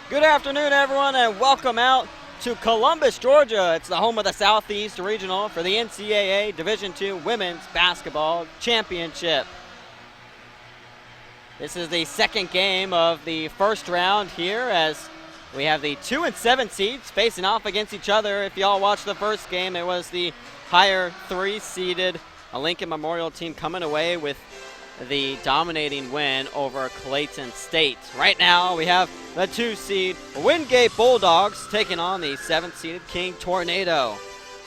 Good afternoon, everyone, and welcome out to Columbus, Georgia. It's the home of the Southeast Regional for the NCAA Division II Women's Basketball Championship. This is the second game of the first round here as we have the 2 and 7 seeds facing off against each other. If y'all watched the first game, it was the higher 3-seeded Lincoln Memorial team coming away with the dominating win over Clayton State. Right now, we have the 2-seed Wingate Bulldogs taking on the 7th-seeded King Tornado.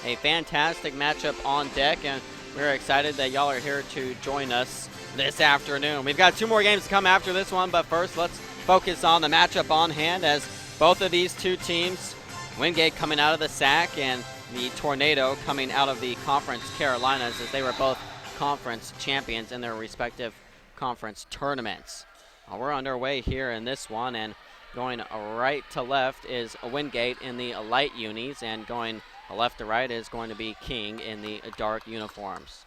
A fantastic matchup on deck, and we're excited that y'all are here to join us this afternoon. We've got 2 more games to come after this one, but first, let's focus on the matchup on hand as both of these two teams, Wingate coming out of the SAC and the Tornado coming out of the Conference Carolinas, as they were both conference champions in their respective conference tournaments. We're underway here in this one, and going right to left is Wingate in the light unis, and going left to right is going to be King in the dark uniforms.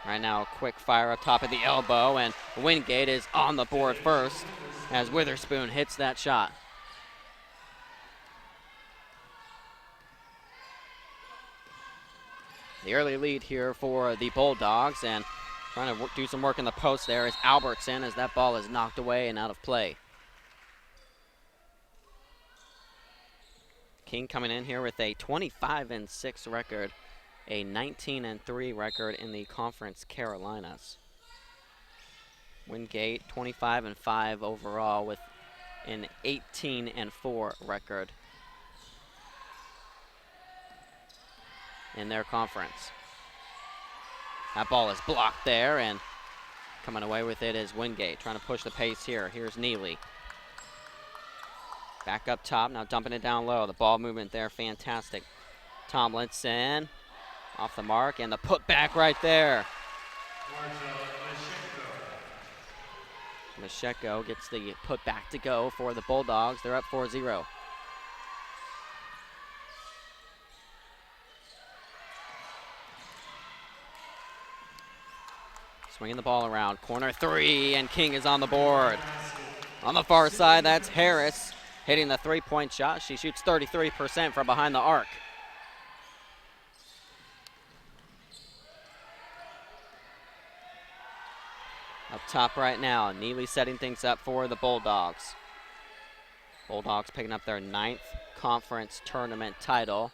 Right now, a quick fire up top of the elbow, and Wingate is on the board first as Witherspoon hits that shot. The early lead here for the Bulldogs, and trying to do some work in the post there is Albertson as that ball is knocked away and out of play. King coming in here with a 25-6 record, a 19-3 record in the Conference Carolinas. Wingate 25-5 overall with an 18-4 record in their conference. That ball is blocked there, and coming away with it is Wingate, trying to push the pace here. Here's Neely. Back up top, now dumping it down low. The ball movement there, fantastic. Tomlinson off the mark, and the putback right there. Masheko gets the putback to go for the Bulldogs. They're up 4-0. Swinging the ball around, corner 3, and King is on the board. On the far side, that's Harris hitting the 3-point shot. She shoots 33% from behind the arc. Up top right now, Neely setting things up for the Bulldogs. Bulldogs picking up their 9th conference tournament title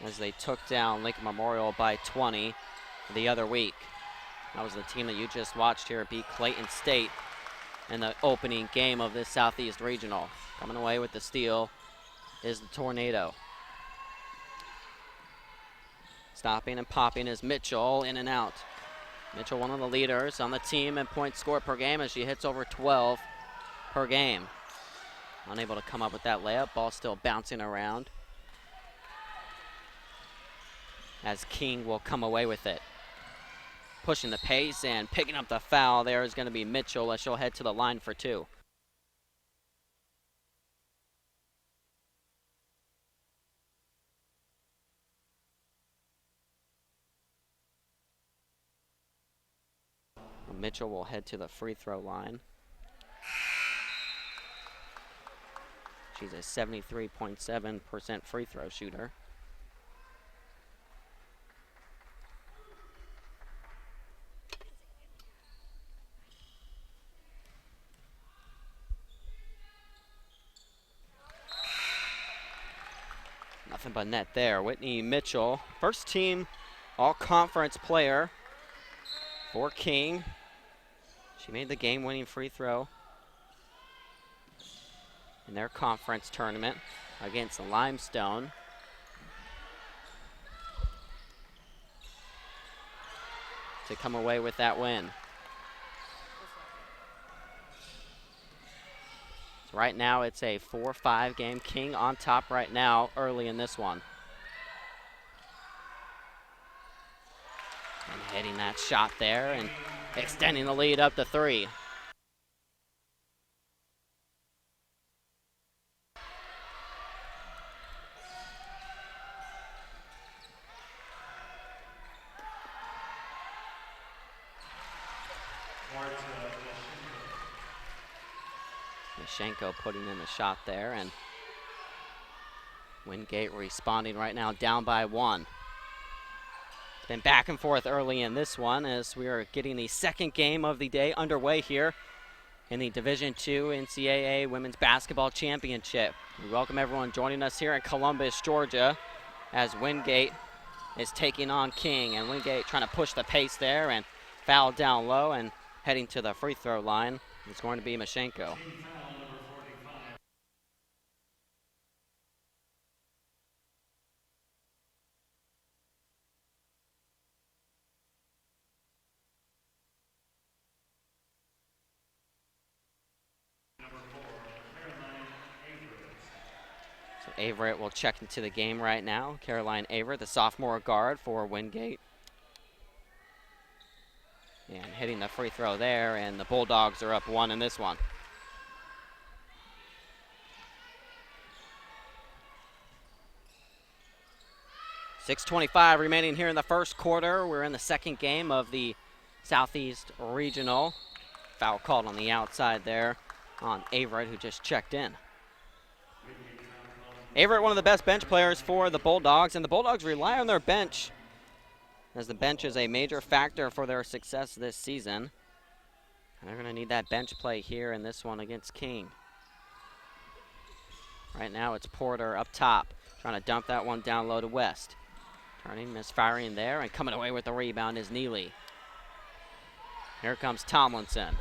as they took down Lincoln Memorial by 20 the other week. That was the team that you just watched here beat Clayton State in the opening game of this Southeast Regional. Coming away with the steal is the Tornado. Stopping and popping is Mitchell, in and out. Mitchell, one of the leaders on the team in points scored per game, as she hits over 12 per game. Unable to come up with that layup. Ball still bouncing around as King will come away with it. Pushing the pace and picking up the foul there is going to be Mitchell as she'll head to the line for 2. Mitchell will head to the free throw line. She's a 73.7% free throw shooter. Nothing but net there. Whitney Mitchell, first team all-conference player for King. She made the game-winning free throw in their conference tournament against Limestone. To come away with that win. So right now it's a 4-5 game. King on top right now early in this one. And hitting that shot there and extending the lead up to 3. Mashenko putting in the shot there, and Wingate responding right now, down by 1. It's been back and forth early in this one as we are getting the second game of the day underway here in the Division II NCAA Women's Basketball Championship. We welcome everyone joining us here in Columbus, Georgia, as Wingate is taking on King, and Wingate trying to push the pace there and foul down low, and heading to the free throw line is going to be Mashenko. So Averett will check into the game right now. Caroline Averett, the sophomore guard for Wingate. And hitting the free throw there, and the Bulldogs are up 1 in this one. .6:25 remaining here in the first quarter. We're in the second game of the Southeast Regional. Foul called on the outside there on Averett, who just checked in. Averett, one of the best bench players for the Bulldogs, and the Bulldogs rely on their bench, as the bench is a major factor for their success this season. And they're going to need that bench play here in this one against King. Right now it's Porter up top, trying to dump that one down low to West. Turning, misfiring there, and coming away with the rebound is Neely. Here comes Tomlinson.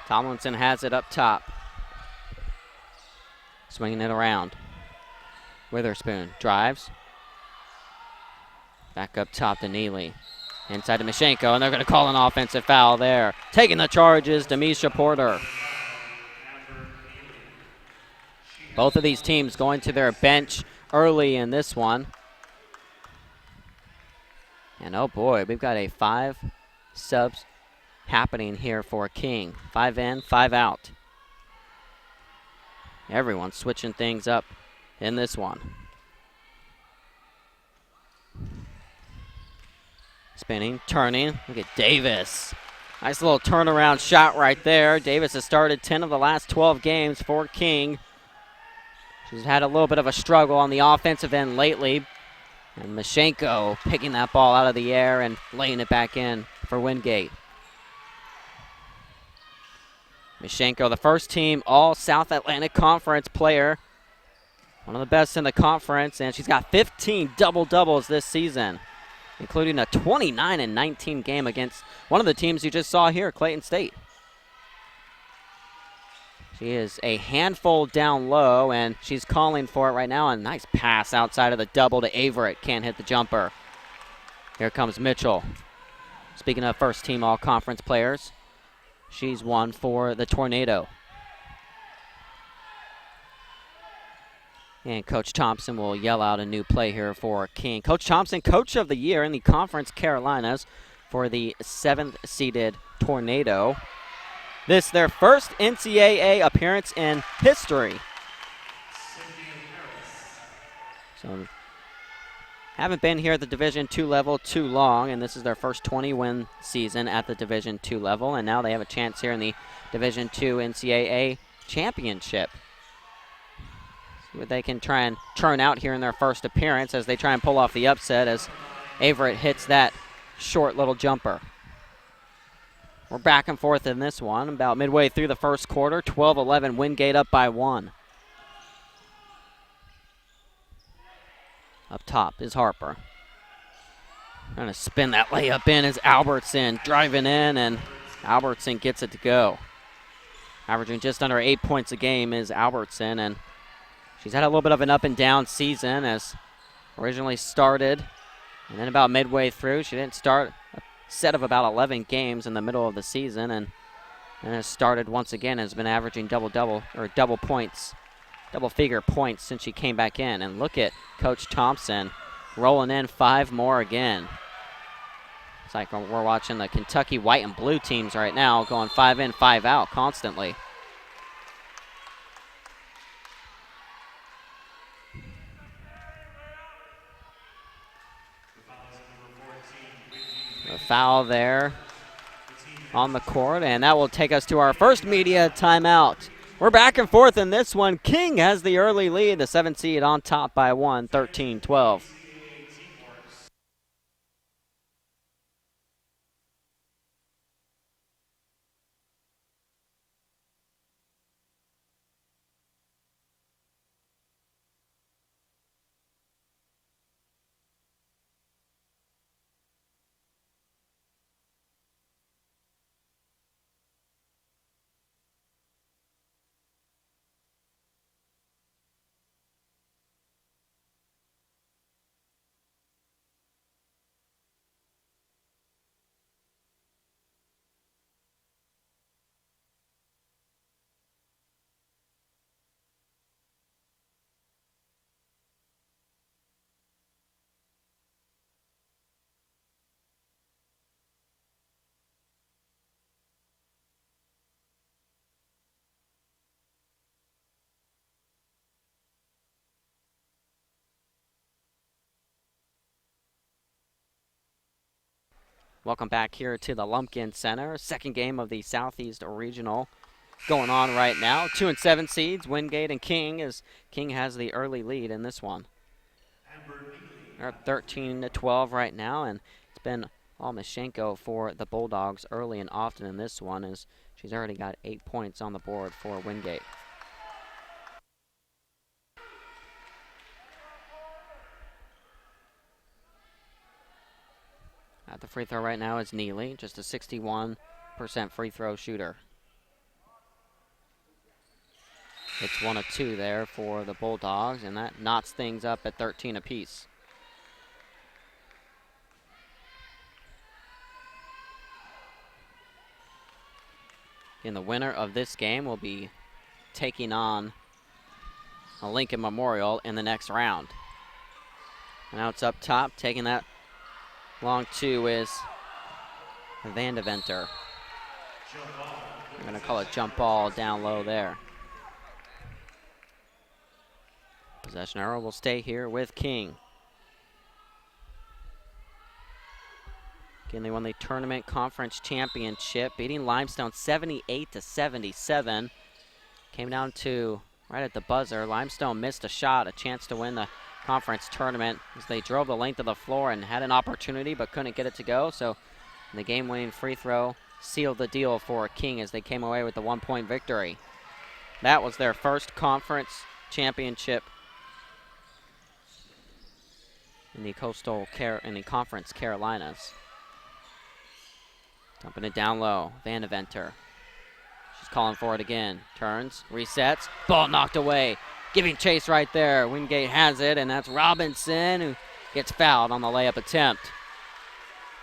Tomlinson has it up top. Swinging it around. Witherspoon drives. Back up top to Neely. Inside to Mashenko, and they're going to call an offensive foul there. Taking the charges, Demisha Porter. Both of these teams going to their bench early in this one. And oh boy, we've got a 5 subs happening here for King. 5 in, 5 out. Everyone's switching things up in this one. Spinning, turning, look at Davis. Nice little turnaround shot right there. Davis has started 10 of the last 12 games for King. She's had a little bit of a struggle on the offensive end lately. And Mashenko picking that ball out of the air and laying it back in for Wingate. Mashenko, the first team All-South Atlantic Conference player. One of the best in the conference, and she's got 15 double-doubles this season, including a 29-19 game against one of the teams you just saw here, Clayton State. She is a handful down low, and she's calling for it right now. A nice pass outside of the double to Averett. Can't hit the jumper. Here comes Mitchell. Speaking of first-team all-conference players, she's one for the Tornado. And Coach Thompson will yell out a new play here for King. Coach Thompson, Coach of the Year in the Conference Carolinas for the 7th-seeded Tornado. This their first NCAA appearance in history. So haven't been here at the Division II level too long, and this is their first 20-win season at the Division II level, and now they have a chance here in the Division II NCAA championship. See what they can try and turn out here in their first appearance as they try and pull off the upset as Averett hits that short little jumper. We're back and forth in this one. About midway through the first quarter, 12-11, Wingate up by 1. Up top is Harper. Trying to spin that layup in as Albertson driving in, and Albertson gets it to go. Averaging just under 8 points a game is Albertson, and she's had a little bit of an up-and-down season as originally started, and then about midway through, she didn't start a set of about 11 games in the middle of the season, and has started once again, has been averaging double figure points since she came back in. And look at Coach Thompson rolling in 5 more again. It's like we're watching the Kentucky white and blue teams right now going 5 in, 5 out constantly. A foul there on the court, and that will take us to our first media timeout. We're back and forth in this one. King has the early lead, the 7th seed on top by 1, 13-12. Welcome back here to the Lumpkin Center. Second game of the Southeast Regional going on right now. 2 and 7 seeds, Wingate and King, as King has the early lead in this one. They're up 13-12 right now, and it's been all Mashenko for the Bulldogs early and often in this one, as she's already got 8 points on the board for Wingate. At the free throw right now is Neely, just a 61% free throw shooter. It's 1 of 2 there for the Bulldogs, and that knots things up at 13 apiece. And the winner of this game will be taking on a Lincoln Memorial in the next round. Now it's up top, taking that long 2 is Van Deventer. I'm going to call it jump ball down low there. Possession arrow will stay here with King. Again, they won the tournament conference championship, beating Limestone 78-77. Came down to right at the buzzer. Limestone missed a shot, a chance to win the conference tournament as they drove the length of the floor and had an opportunity but couldn't get it to go. So the game-winning free throw sealed the deal for King as they came away with the 1-point victory. That was their first conference championship in the Conference Carolinas. Dumping it down low, Van Deventer. She's calling for it again. Turns, resets, ball knocked away. Giving chase right there. Wingate has it, and that's Robinson who gets fouled on the layup attempt.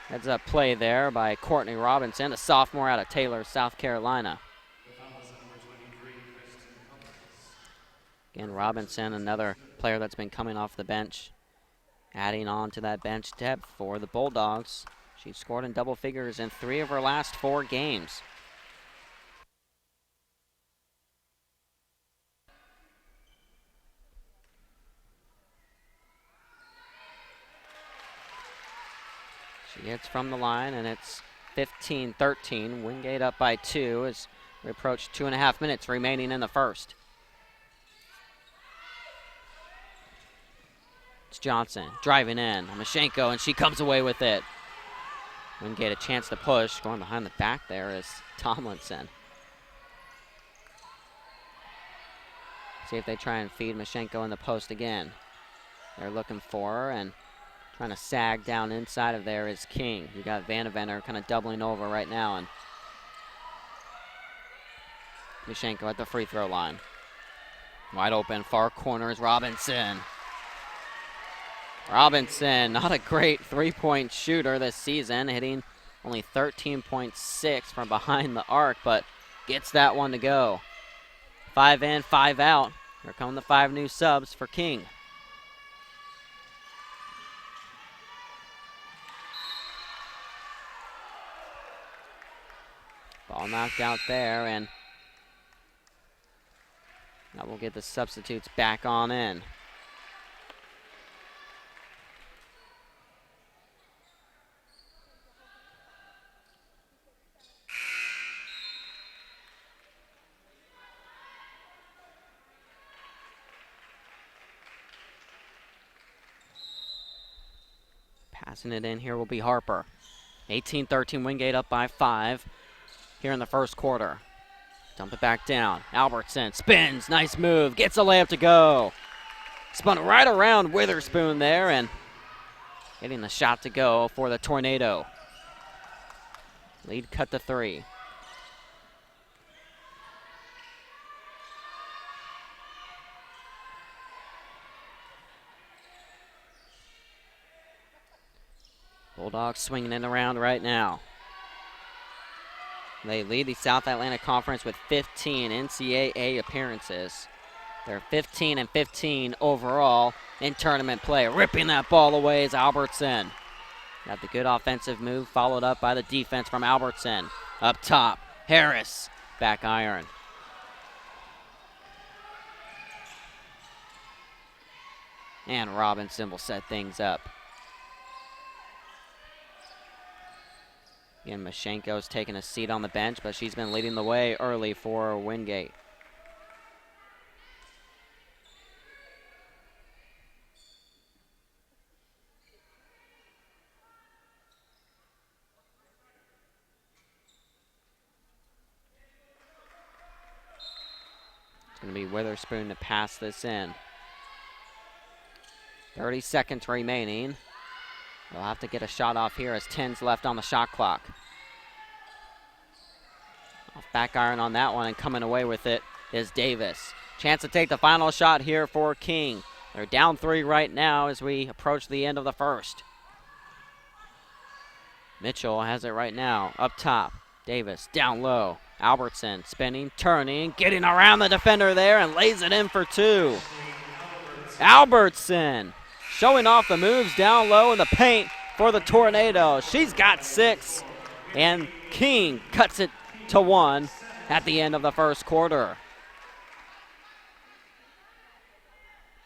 Heads up play there by Courtney Robinson, a sophomore out of Taylor, South Carolina. Again, Robinson, another player that's been coming off the bench, adding on to that bench depth for the Bulldogs. She's scored in double figures in 3 of her last 4 games. She hits from the line, and it's 15-13. Wingate up by 2 as we approach 2.5 minutes remaining in the first. It's Johnson driving in. Mashenko, and she comes away with it. Wingate a chance to push. Going behind the back there is Tomlinson. See if they try and feed Mashenko in the post again. They're looking for her, and trying to sag down inside of there is King. You got Van Deventer kind of doubling over right now, and Mashenko at the free throw line. Wide open, far corner is Robinson. Robinson, not a great three-point shooter this season, hitting only 13.6 from behind the arc, but gets that one to go. 5 in, 5 out. Here come the 5 new subs for King. Ball knocked out there, and that will get the substitutes back on in. Passing it in here will be Harper. 18-13 Wingate up by 5 here in the first quarter. Dump it back down. Albertson spins. Nice move. Gets a layup to go. Spun right around Witherspoon there and getting the shot to go for the Tornado. Lead cut to 3. Bulldogs swinging it around right now. They lead the South Atlantic Conference with 15 NCAA appearances. They're 15-15 overall in tournament play. Ripping that ball away is Albertson. Got the good offensive move followed up by the defense from Albertson. Up top, Harris, back iron. And Robinson will set things up. Again, Mashenko's taking a seat on the bench, but she's been leading the way early for Wingate. It's going to be Witherspoon to pass this in. 30 seconds remaining. They'll have to get a shot off here as 10's left on the shot clock. Off back iron on that one, and coming away with it is Davis. Chance to take the final shot here for King. They're down 3 right now as we approach the end of the first. Mitchell has it right now, up top. Davis down low. Albertson spinning, turning, getting around the defender there and lays it in for 2. Albertson showing off the moves down low in the paint for the Tornado. She's got 6, and King cuts it to 1 at the end of the first quarter.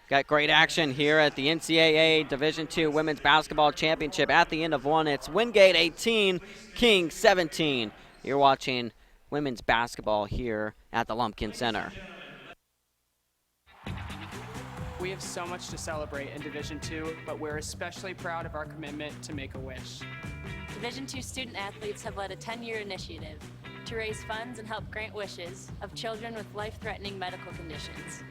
Got great action here at the NCAA Division II Women's Basketball Championship. At the end of one, it's Wingate 18, King 17. You're watching women's basketball here at the Lumpkin Center. We have so much to celebrate in Division II, but we're especially proud of our commitment to Make-A-Wish. Division II student athletes have led a 10-year initiative to raise funds and help grant wishes of children with life-threatening medical conditions.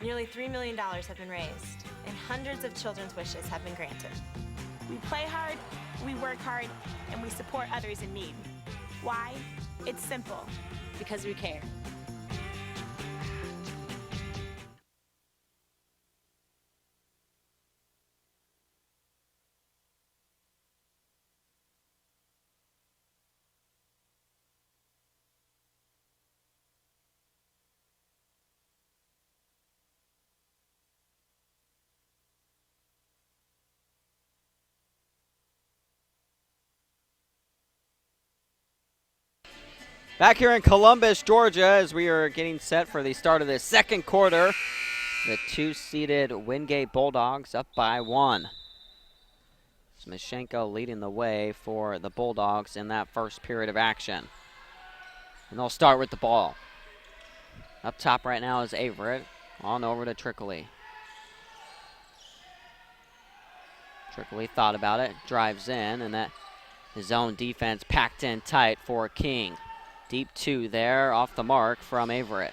Nearly $3 million have been raised, and hundreds of children's wishes have been granted. We play hard, we work hard, and we support others in need. Why? It's simple. Because we care. Back here in Columbus, Georgia, as we are getting set for the start of the second quarter. The 2-seeded Wingate Bulldogs up by 1. Mashenko leading the way for the Bulldogs in that first period of action. And they'll start with the ball. Up top right now is Averett. On over to Trickley. Trickley thought about it, drives in, and that zone defense packed in tight for King. Deep 2 there off the mark from Averett.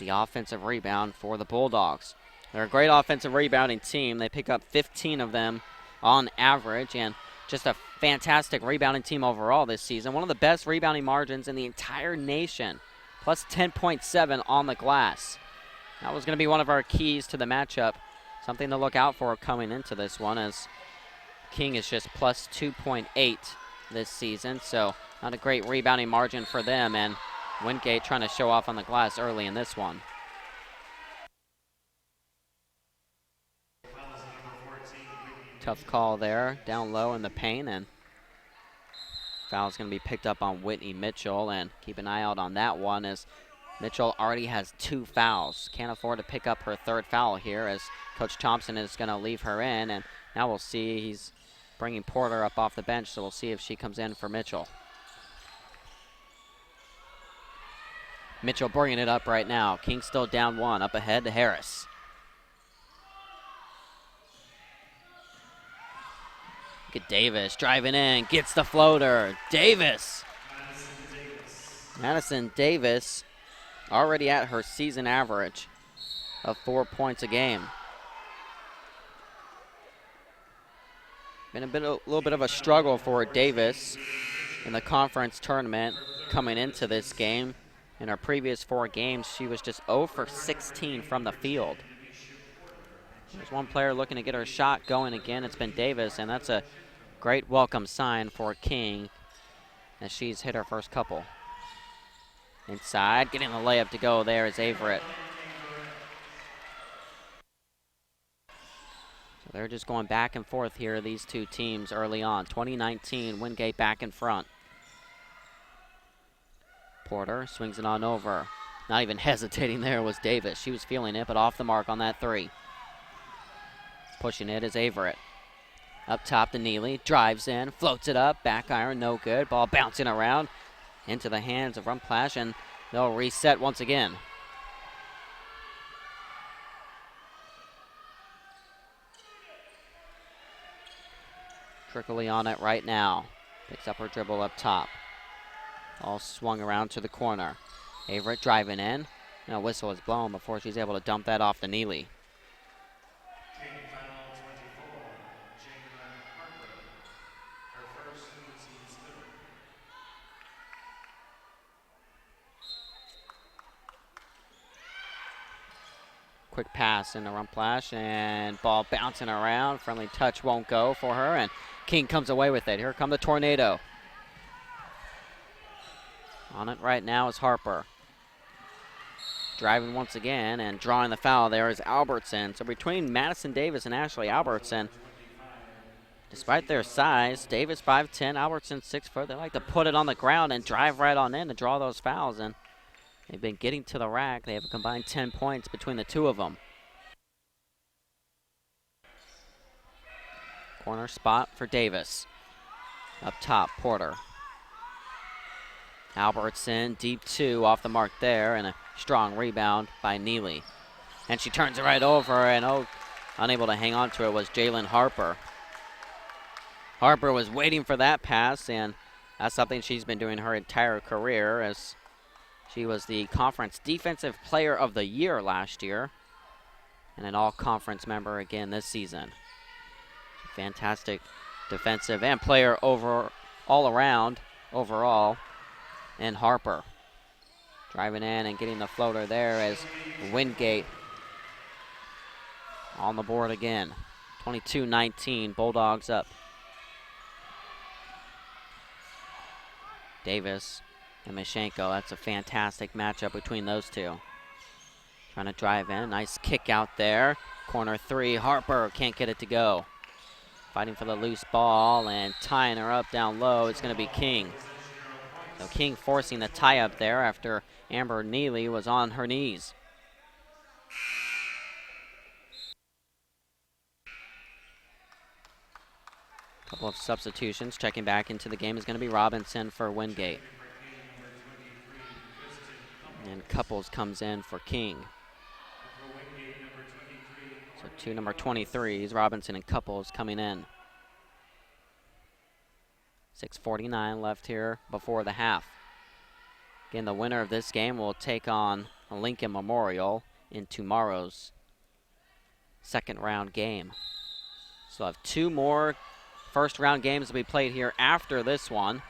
The offensive rebound for the Bulldogs. They're a great offensive rebounding team. They pick up 15 of them on average, and just a fantastic rebounding team overall this season. One of the best rebounding margins in the entire nation, plus 10.7 on the glass. That was going to be one of our keys to the matchup. Something to look out for coming into this one, as King is just plus 2.8 this season, so not a great rebounding margin for them, and Wingate trying to show off on the glass early in this one. Tough call there, down low in the paint, and foul's going to be picked up on Whitney Mitchell, and keep an eye out on that one as Mitchell already has 2 fouls. Can't afford to pick up her 3rd foul here as Coach Thompson is going to leave her in, and now we'll see he's bringing Porter up off the bench, so we'll see if she comes in for Mitchell. Mitchell bringing it up right now. King still down 1, up ahead to Harris. Look at Davis driving in, gets the floater. Davis. Madison Davis already at her season average of 4 points a game. Been a little bit of a struggle for Davis in the conference tournament coming into this game. In her previous 4 games, she was just 0 for 16 from the field. There's one player looking to get her shot going again. It's been Davis, and that's a great welcome sign for King as she's hit her first couple. Inside, getting the layup to go there is Averett. So they're just going back and forth here, these two teams early on. 2019, Wingate back in front. Porter swings it on over. Not even hesitating there was Davis. She was feeling it, but off the mark on that 3. Pushing it is Averett. Up top to Neely, drives in, floats it up, back iron, no good. Ball bouncing around into the hands of Rumplash, and they'll reset once again. Trickley on it right now. Picks up her dribble up top. All swung around to the corner. Averett driving in, and a whistle is blown before she's able to dump that off to Neely. Quick pass in the Rumplash, and ball bouncing around. Friendly touch won't go for her, and King comes away with it. Here come the Tornado. On it right now is Harper. Driving once again and drawing the foul there is Albertson. So between Madison Davis and Ashley Albertson, despite their size, Davis 5'10", Albertson 6 foot, they like to put it on the ground and drive right on in to draw those fouls. And they've been getting to the rack. They have a combined 10 points between the two of them. Corner spot for Davis. Up top, Porter. Albertson, deep 2 off the mark there, and a strong rebound by Neely. And she turns it right over, and unable to hang on to it was Jalen Harper. Harper was waiting for that pass, and that's something she's been doing her entire career, as she was the conference defensive player of the year last year and an all-conference member again this season. Fantastic defensive and player all around overall. And Harper driving in and getting the floater there as Wingate on the board again. 22-19, Bulldogs up. Davis and Mashenko, that's a fantastic matchup between those two. Trying to drive in, nice kick out there. Corner 3, Harper can't get it to go. Fighting for the loose ball and tying her up down low, it's gonna be King. So King forcing the tie-up there after Amber Neely was on her knees. Couple of substitutions. Checking back into the game is going to be Robinson for Wingate. And Couples comes in for King. So 2 number 23s, Robinson and Couples coming in. 6:49 left here before the half. Again, the winner of this game will take on Lincoln Memorial in tomorrow's second round game. So we'll have 2 more first round games to be played here after this one.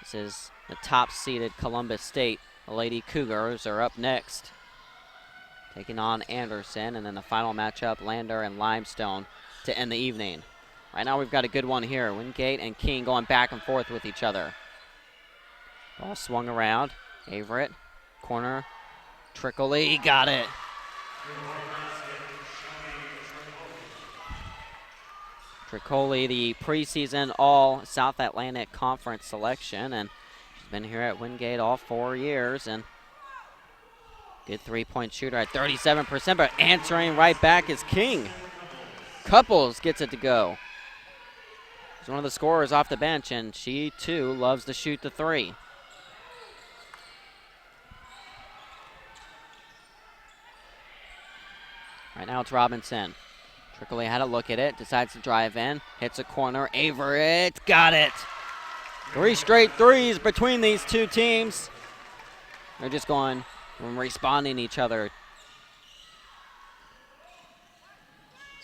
This is the top seeded Columbus State. The Lady Cougars are up next, taking on Anderson, and then the final matchup, Lander and Limestone, to end the evening. Right now we've got a good one here. Wingate and King going back and forth with each other. Ball swung around. Averett, corner. Trickley, got it. Trickley, the preseason all South Atlantic Conference selection, and she's been here at Wingate all 4 years, and good 3-point shooter at 37%, but answering right back is King. Couples gets it to go. She's one of the scorers off the bench, and she, too, loves to shoot the 3. Right now it's Robinson. Trickley had a look at it, decides to drive in, hits a corner, Averett, got it! 3 straight threes between these two teams. They're just going and responding to each other.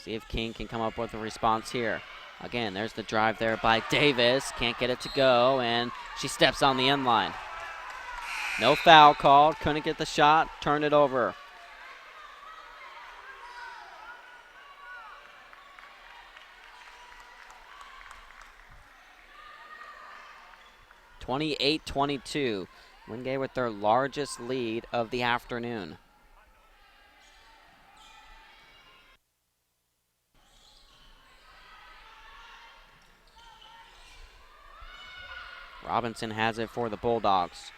See if King can come up with a response here. Again, there's the drive there by Davis. Can't get it to go, and she steps on the end line. No foul called. Couldn't get the shot. Turned it over. (28-22). Wingate with their largest lead of the afternoon. Robinson has it for the Bulldogs.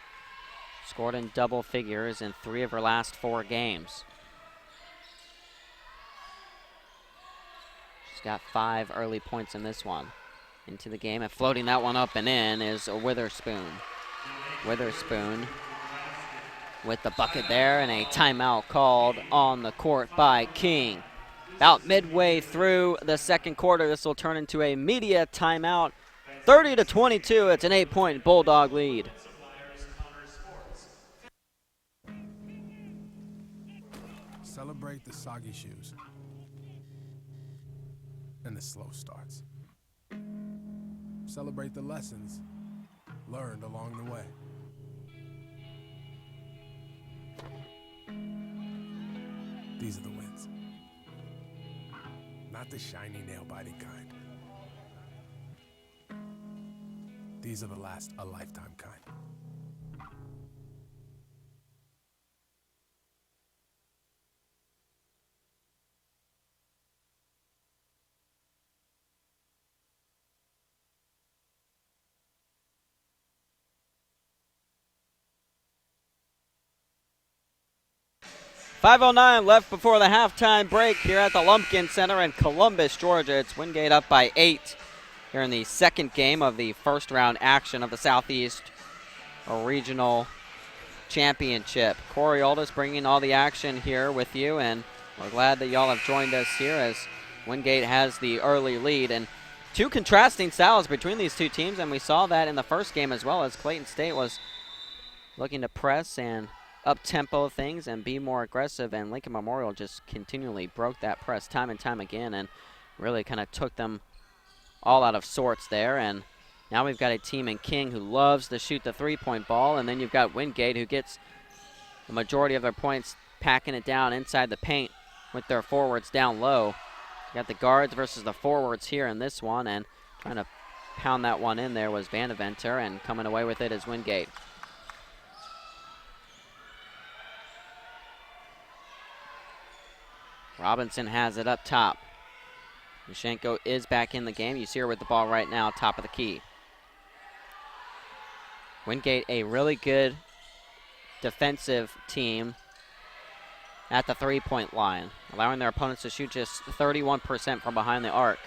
Scored in double figures in 3 of her last 4 games. She's got 5 early points in this one. Into the game, and floating that one up and in is a Witherspoon. Witherspoon with the bucket there, and a timeout called on the court by King. About midway through the second quarter, this will turn into a media timeout. 30-22, it's an 8-point Bulldog lead. Celebrate the soggy shoes and the slow starts. Celebrate the lessons learned along the way. These are the wins. Not the shiny nail-biting kind. These are the last a lifetime kind. .509 left before the halftime break here at the Lumpkin Center in Columbus, Georgia. It's Wingate up by 8 here in the second game of the first round action of the Southeast Regional Championship. Corey Aldis bringing all the action here with you, and we're glad that y'all have joined us here as Wingate has the early lead. And 2 contrasting styles between these two teams, and we saw that in the first game as well, as Clayton State was looking to press and up-tempo things and be more aggressive, and Lincoln Memorial just continually broke that press time and time again and really kind of took them all out of sorts there. And now we've got a team in King who loves to shoot the three-point ball, and then you've got Wingate who gets the majority of their points packing it down inside the paint with their forwards down low. You got the guards versus the forwards here in this one, and trying to pound that one in there was Vandeventer, and coming away with it is Wingate. Robinson has it up top. Mashenko is back in the game. You see her with the ball right now, top of the key. Wingate, a really good defensive team at the three-point line, allowing their opponents to shoot just 31% from behind the arc.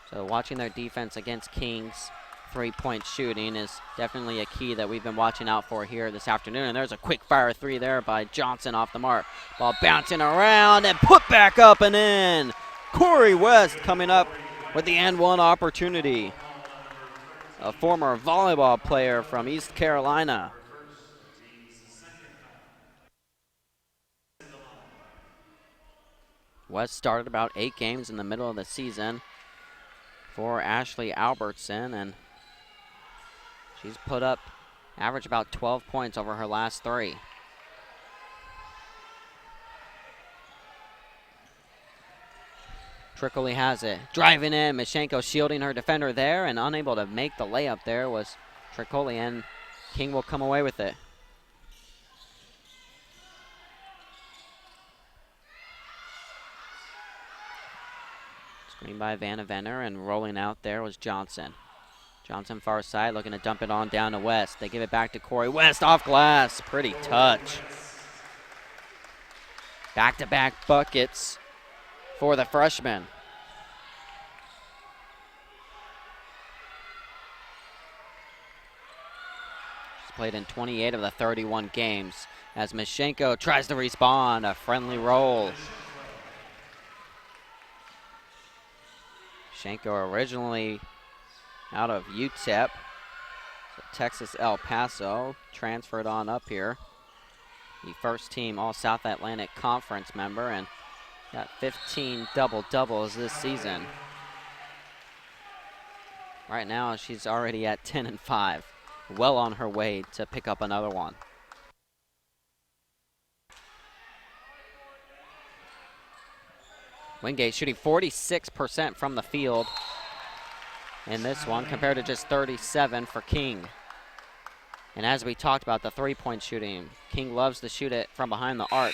So watching their defense against King's three-point shooting is definitely a key that we've been watching out for here this afternoon. And there's a quick fire 3 there by Johnson off the mark. Ball bouncing around and put back up and in. Corey West coming up with the and one opportunity. A former volleyball player from East Carolina. West started about 8 games in the middle of the season for Ashley Albertson, and she's put up average about 12 points over her last 3. Trickley has it. Driving in, Mashenko shielding her defender there, and unable to make the layup there was Trickley, and King will come away with it. Screen by Vandeventer, and rolling out there was Johnson. Johnson far side, looking to dump it on down to West. They give it back to Corey West off glass. Pretty touch. Back-to-back buckets for the freshman. She's played in 28 of the 31 games as Mashenko tries to respond. A friendly roll. Mashenko originally out of UTEP, so Texas El Paso, transferred on up here. The first team All-South Atlantic Conference member and got 15 double-doubles this season. Right now, she's already at 10-5, well on her way to pick up another one. Wingate shooting 46% from the field in this one compared to just 37 for King. And as we talked about the three-point shooting, King loves to shoot it from behind the arc.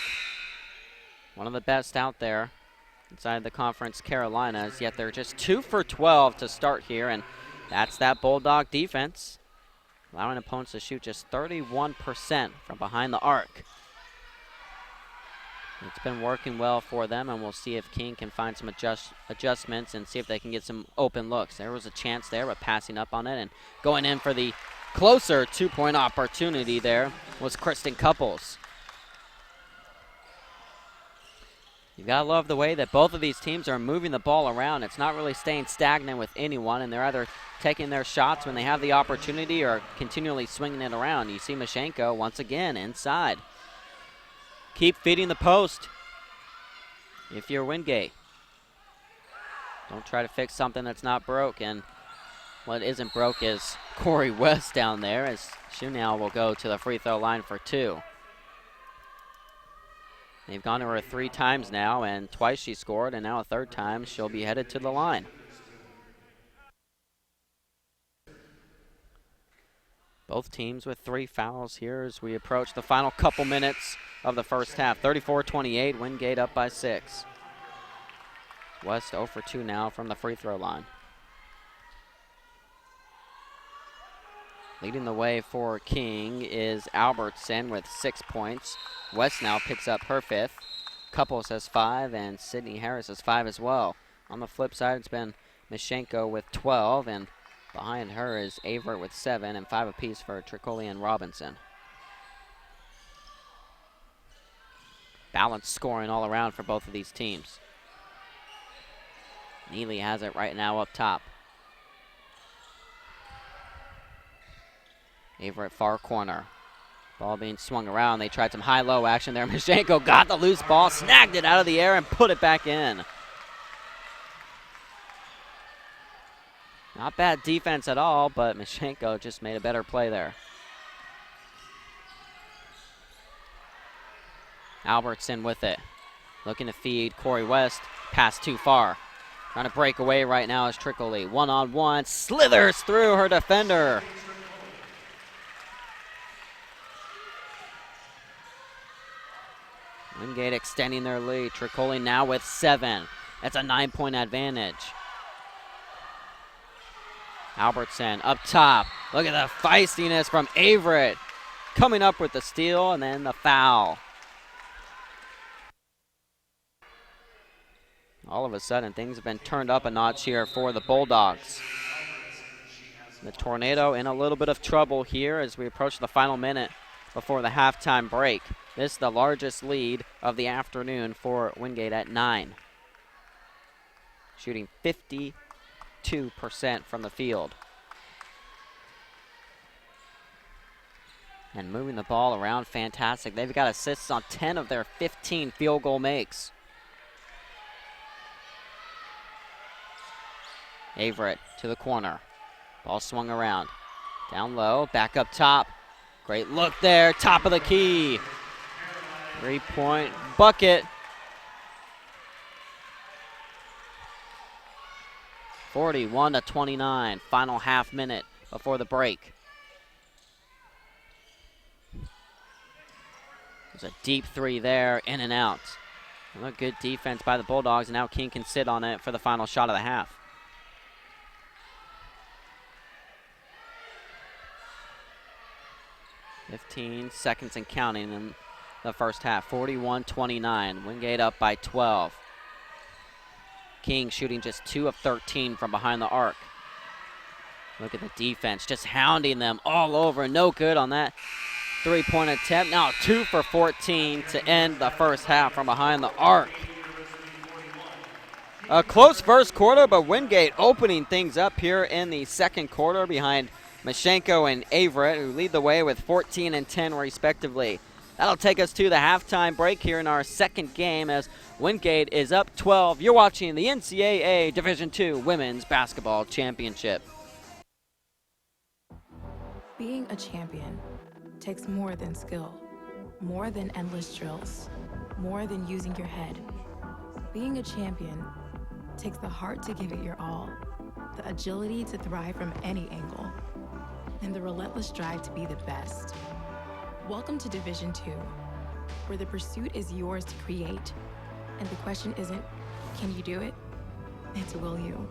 One of the best out there inside the Conference Carolinas, yet they're just 2 for 12 to start here, and that's that Bulldog defense, allowing opponents to shoot just 31% from behind the arc. It's been working well for them, and we'll see if King can find some adjustments and see if they can get some open looks. There was a chance there, but passing up on it and going in for the closer two-point opportunity there was Kristen Couples. You gotta love the way that both of these teams are moving the ball around. It's not really staying stagnant with anyone, and they're either taking their shots when they have the opportunity or continually swinging it around. You see Mashenko once again inside. Keep feeding the post if you're Wingate. Don't try to fix something that's not broke, and what isn't broke is Corey West down there, as Shunal will go to the free throw line for 2. They've gone to her 3 times now, and twice she scored, and now a 3rd time she'll be headed to the line. Both teams with 3 fouls here as we approach the final couple minutes of the first half. 34-28, Wingate up by 6. West 0 for 2 now from the free throw line. Leading the way for King is Albertson with 6 points. West now picks up her 5th. Couples has 5, and Sydney Harris has 5 as well. On the flip side, it's been Mashenko with 12, and behind her is Avert with 7, and 5 apiece for Tricoli and Robinson. Balanced scoring all around for both of these teams. Neely has it right now up top. Avert far corner. Ball being swung around. They tried some high-low action there. Mashenko got the loose ball, snagged it out of the air, and put it back in. Not bad defense at all, but Mashenko just made a better play there. Albertson with it. Looking to feed Corey West. Pass too far. Trying to break away right now is Tricoli. One-on-one. Slithers through her defender. Wingate extending their lead. Tricoli now with 7. That's a 9-point advantage. Albertson up top. Look at the feistiness from Averett. Coming up with the steal and then the foul. All of a sudden, things have been turned up a notch here for the Bulldogs. The Tornado in a little bit of trouble here as we approach the final minute before the halftime break. This is the largest lead of the afternoon for Wingate at 9. Shooting 52% from the field. And moving the ball around, fantastic. They've got assists on 10 of their 15 field goal makes. Averett to the corner. Ball swung around. Down low, back up top. Great look there, top of the key. 3-point bucket. 41-29, final half minute before the break. There's a deep 3 there, in and out. Another good defense by the Bulldogs, and now King can sit on it for the final shot of the half. "15 seconds and counting in the first half. 41-29. Wingate up by 12. King shooting just 2 of 13 from behind the arc. Look at the defense, just hounding them all over. No good on that 3-point attempt. Now 2 for 14 to end the first half from behind the arc. A close first quarter, but Wingate opening things up here in the second quarter behind Mashenko and Averett, who lead the way with 14 and 10 respectively. That'll take us to the halftime break here in our second game as Wingate is up 12. You're watching the NCAA Division II Women's Basketball Championship. Being a champion takes more than skill, more than endless drills, more than using your head. Being a champion takes the heart to give it your all, the agility to thrive from any angle, and the relentless drive to be the best. Welcome to Division II, where the pursuit is yours to create, and the question isn't, can you do it? It's will you?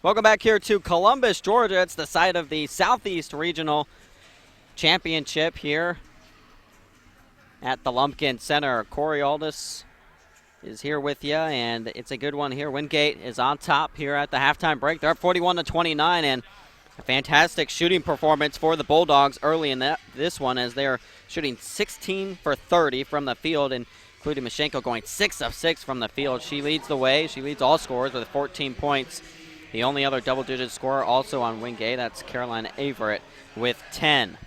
Welcome back here to Columbus, Georgia. It's the site of the Southeast Regional Championship here at the Lumpkin Center. Corey Aldis is here with you, and it's a good one here. Wingate is on top here at the halftime break. They're up 41-29, and a fantastic shooting performance for the Bulldogs early in this one, as they're shooting 16 for 30 from the field, including Mashenko going 6 of 6 from the field. She leads the way. She leads all scorers with 14 points. The only other double-digit scorer also on Wingate, that's Caroline Averett with 10.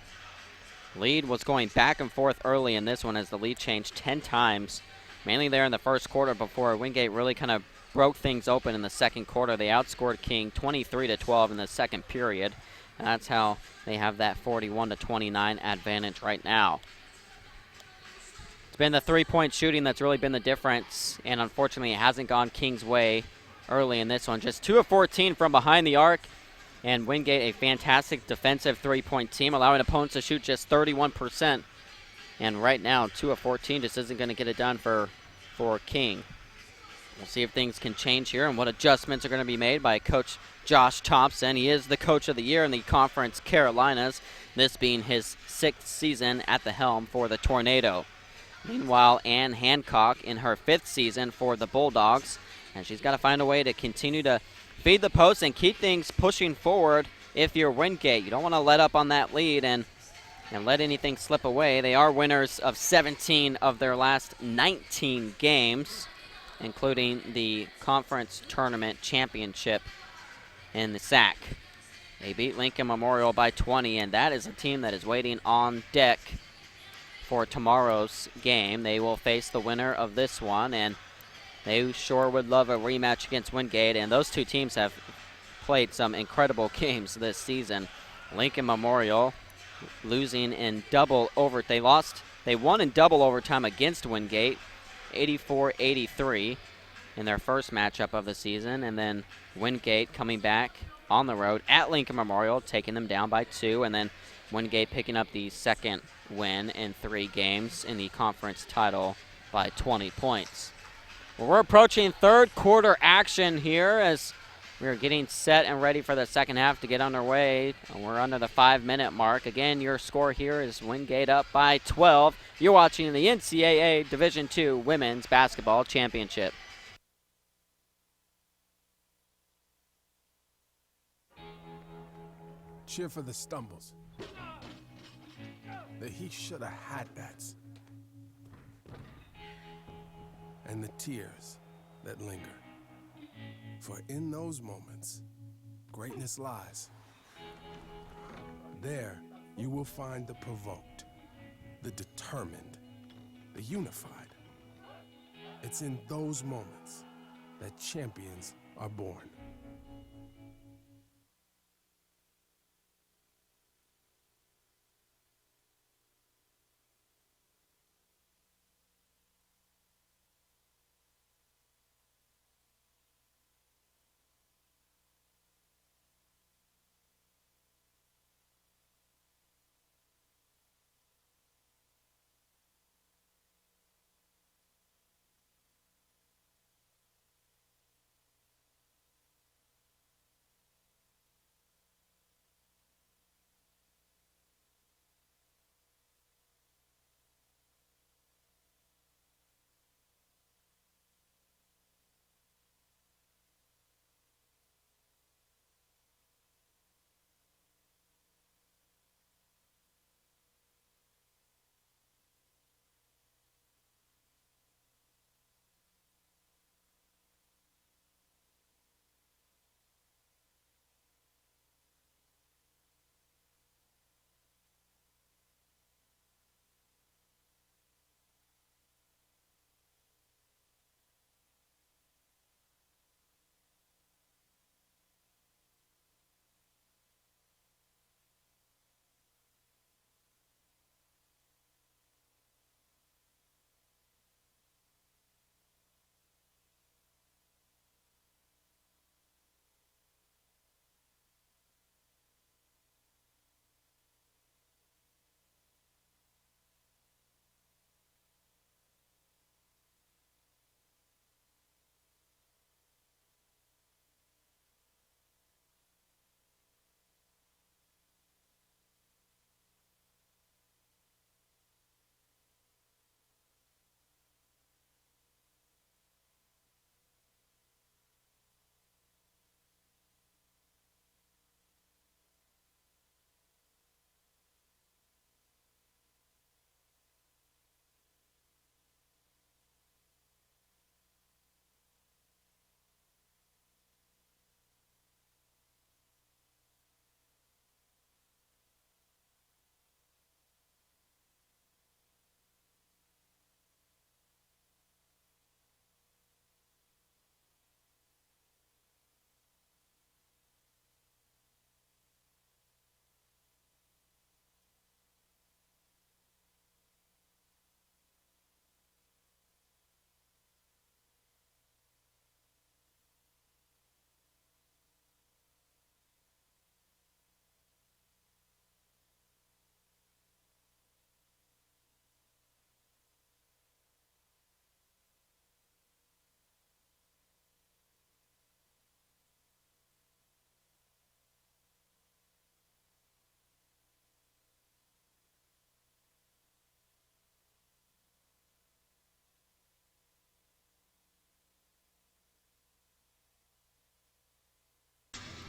Lead was going back and forth early in this one as the lead changed 10 times, mainly there in the first quarter before Wingate really kind of broke things open in the second quarter. They outscored King 23-12 in the second period. And that's how they have that 41-29 advantage right now. It's been the three-point shooting that's really been the difference, and unfortunately it hasn't gone King's way early in this one. Just 2 of 14 from behind the arc, and Wingate, a fantastic defensive three-point team, allowing opponents to shoot just 31%. And right now, 2 of 14 just isn't going to get it done for King. We'll see if things can change here and what adjustments are going to be made by Coach Josh Thompson. He is the Coach of the Year in the Conference Carolinas, this being his 6th season at the helm for the Tornado. Meanwhile, Ann Hancock in her 5th season for the Bulldogs, and she's got to find a way to continue to feed the post and keep things pushing forward. If you're Wingate, you don't want to let up on that lead and let anything slip away. They are winners of 17 of their last 19 games, including the conference tournament championship in the SAC. They beat Lincoln Memorial by 20, and that is a team that is waiting on deck for tomorrow's game. They will face the winner of this one, and they sure would love a rematch against Wingate, and those two teams have played some incredible games this season. Lincoln Memorial losing in double over. They won in double overtime against Wingate, 84-83 in their first matchup of the season, and then Wingate coming back on the road at Lincoln Memorial, taking them down by 2, and then Wingate picking up the second win in 3 games in the conference title by 20 points. Well, we're approaching third quarter action here as we are getting set and ready for the second half to get underway. We're under the 5-minute mark. Again, your score here is Wingate up by 12. You're watching the NCAA Division II Women's Basketball Championship. Cheer for the stumbles. The he shoulda had that's. And the tears that linger. For in those moments, greatness lies. There, you will find the provoked, the determined, the unified. It's in those moments that champions are born.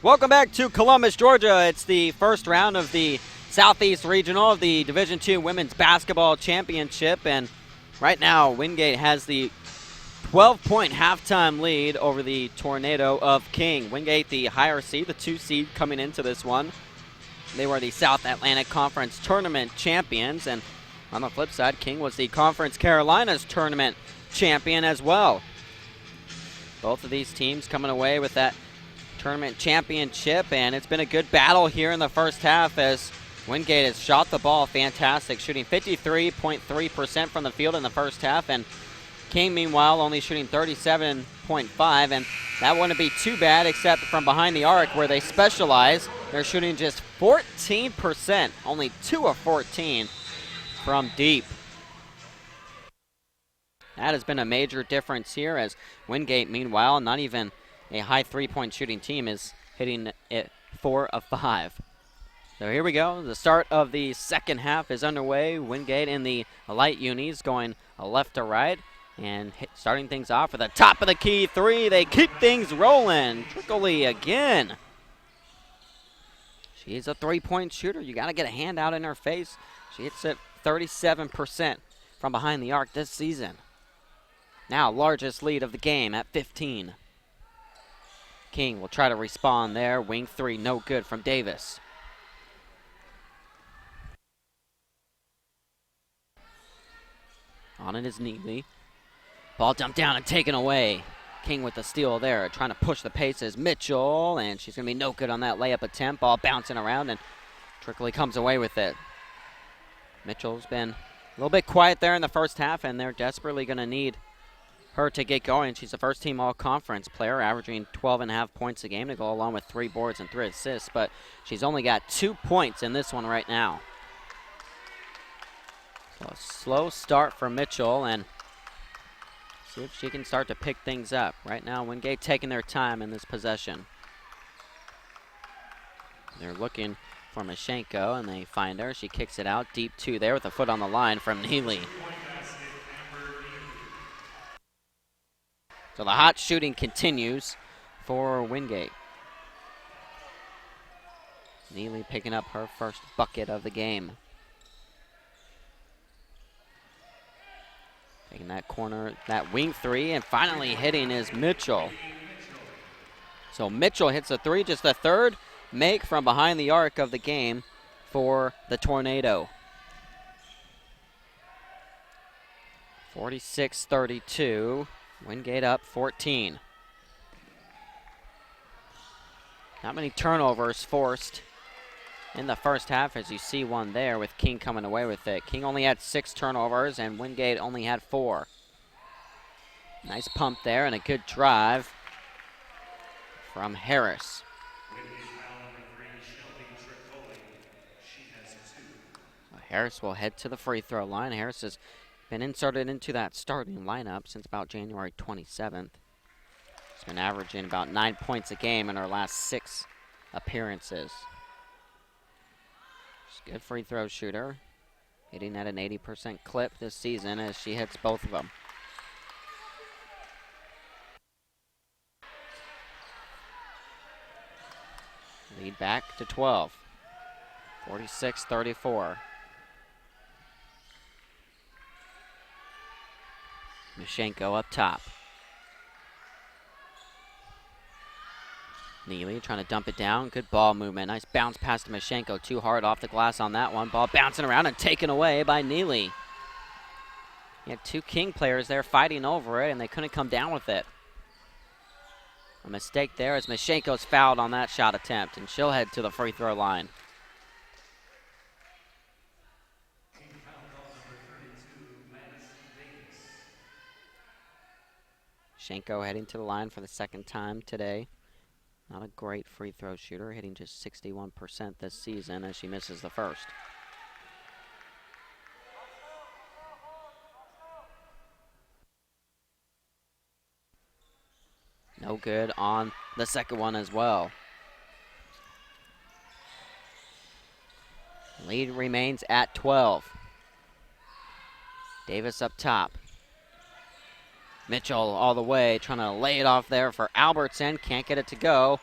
Welcome back to Columbus, Georgia. It's the first round of the Southeast Regional of the Division II Women's Basketball Championship, and right now Wingate has the 12-point halftime lead over the Tornado of King. Wingate, the higher seed, the 2 seed coming into this one. They were the South Atlantic Conference Tournament champions, and on the flip side, King was the Conference Carolinas Tournament champion as well. Both of these teams coming away with that tournament championship, and it's been a good battle here in the first half as Wingate has shot the ball fantastic, shooting 53.3% from the field in the first half, and King, meanwhile, only shooting 37.5%, and that wouldn't be too bad except from behind the arc where they specialize. They're shooting just 14%, only 2 of 14 from deep. That has been a major difference here as Wingate, meanwhile, not even a high 3-point shooting team, is hitting it 4 of 5. So here we go. The start of the second half is underway. Wingate in the light unis going left to right and starting things off with a top of the key 3. They keep things rolling. Trickley again. She's a 3-point shooter. You got to get a hand out in her face. She hits it 37% from behind the arc this season. Now largest lead of the game at 15. King will try to respond there. Wing 3, no good from Davis. On it is Neely. Ball dumped down and taken away. King with the steal there, trying to push the pace is Mitchell, and she's going to be no good on that layup attempt. Ball bouncing around, and Trickley comes away with it. Mitchell's been a little bit quiet there in the first half, and they're desperately going to need her to get going. She's a first-team all-conference player, averaging 12.5 points a game to go along with 3 boards and 3 assists, but she's only got 2 points in this one right now. So a slow start for Mitchell, and see if she can start to pick things up. Right now, Wingate taking their time in this possession. They're looking for Mashenko, and they find her. She kicks it out deep 2 there with a foot on the line from Neely. So the hot shooting continues for Wingate. Neely picking up her first bucket of the game. Taking that corner, that wing 3, and finally hitting is Mitchell. So Mitchell hits a 3, just the third make from behind the arc of the game for the Tornado. 46-32. Wingate up 14. Not many turnovers forced in the first half, as you see one there with King coming away with it. King only had 6 turnovers, and Wingate only had 4. Nice pump there and a good drive from Harris. Harris will head to the free throw line. Harris has been inserted into that starting lineup since about January 27th. She's been averaging about 9 points a game in her last 6 appearances. She's a good free throw shooter, hitting at an 80% clip this season as she hits both of them. Lead back to 12. 46-34. Mashenko up top. Neely trying to dump it down. Good ball movement. Nice bounce pass to Mashenko. Too hard off the glass on that one. Ball bouncing around and taken away by Neely. You had 2 King players there fighting over it, and they couldn't come down with it. A mistake there as Mashenko's fouled on that shot attempt, and she'll head to the free throw line. Mashenko heading to the line for the second time today. Not a great free throw shooter, hitting just 61% this season as she misses the first. No good on the second one as well. Lead remains at 12. Davis up top. Mitchell all the way, trying to lay it off there for Albertson. Can't get it to go.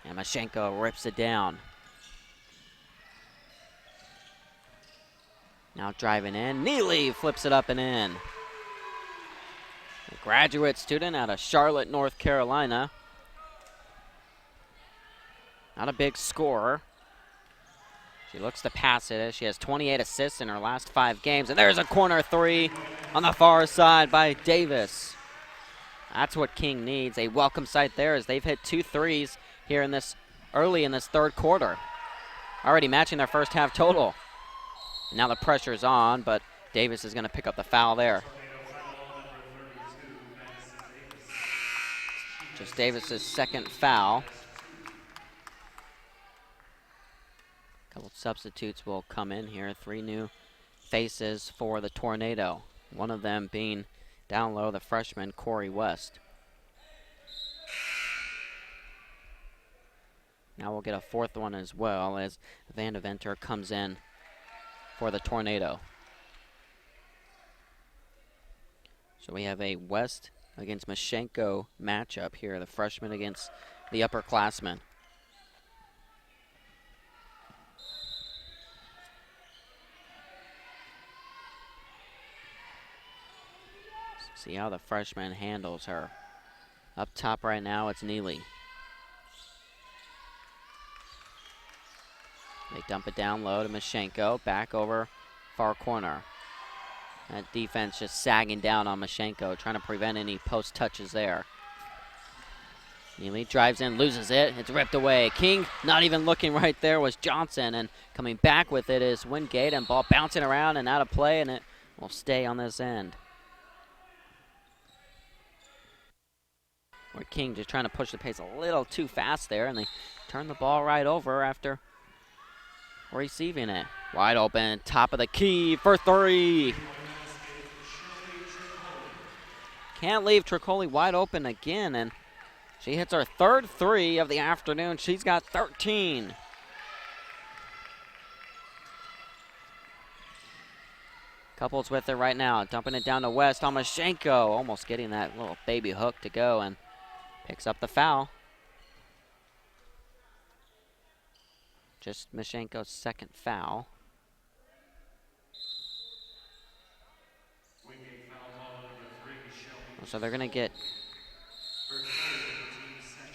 And Mashenko rips it down. Now driving in. Neely flips it up and in. A graduate student out of Charlotte, North Carolina. Not a big scorer. She looks to pass it as she has 28 assists in her last 5 games. And there's a corner 3 on the far side by Davis. That's what King needs. A welcome sight there as they've hit 2 threes here in this early in this third quarter. Already matching their first half total. Now the pressure's on, but Davis is going to pick up the foul there. Just Davis's second foul. A couple substitutes will come in here. 3 new faces for the Tornado. One of them being down low, the freshman Corey West. Now we'll get a 4th one as well as Van Deventer comes in for the Tornado. So we have a West against Mashenko matchup here, the freshman against the upperclassmen. See how the freshman handles her. Up top right now, it's Neely. They dump it down low to Mashenko, back over far corner. That defense just sagging down on Mashenko, trying to prevent any post touches there. Neely drives in, loses it, it's ripped away. King not even looking right there was Johnson, and coming back with it is Wingate, and ball bouncing around and out of play, and it will stay on this end. Where King just trying to push the pace a little too fast there, and they turn the ball right over after receiving it. Wide open, top of the key for 3. Can't leave Tricoli wide open again, and she hits her 3rd 3 of the afternoon. She's got 13. Couples with it right now, dumping it down to West on Mashenko, almost getting that little baby hook to go, and picks up the foul. Just Mashenko's 2nd foul. So they're going to get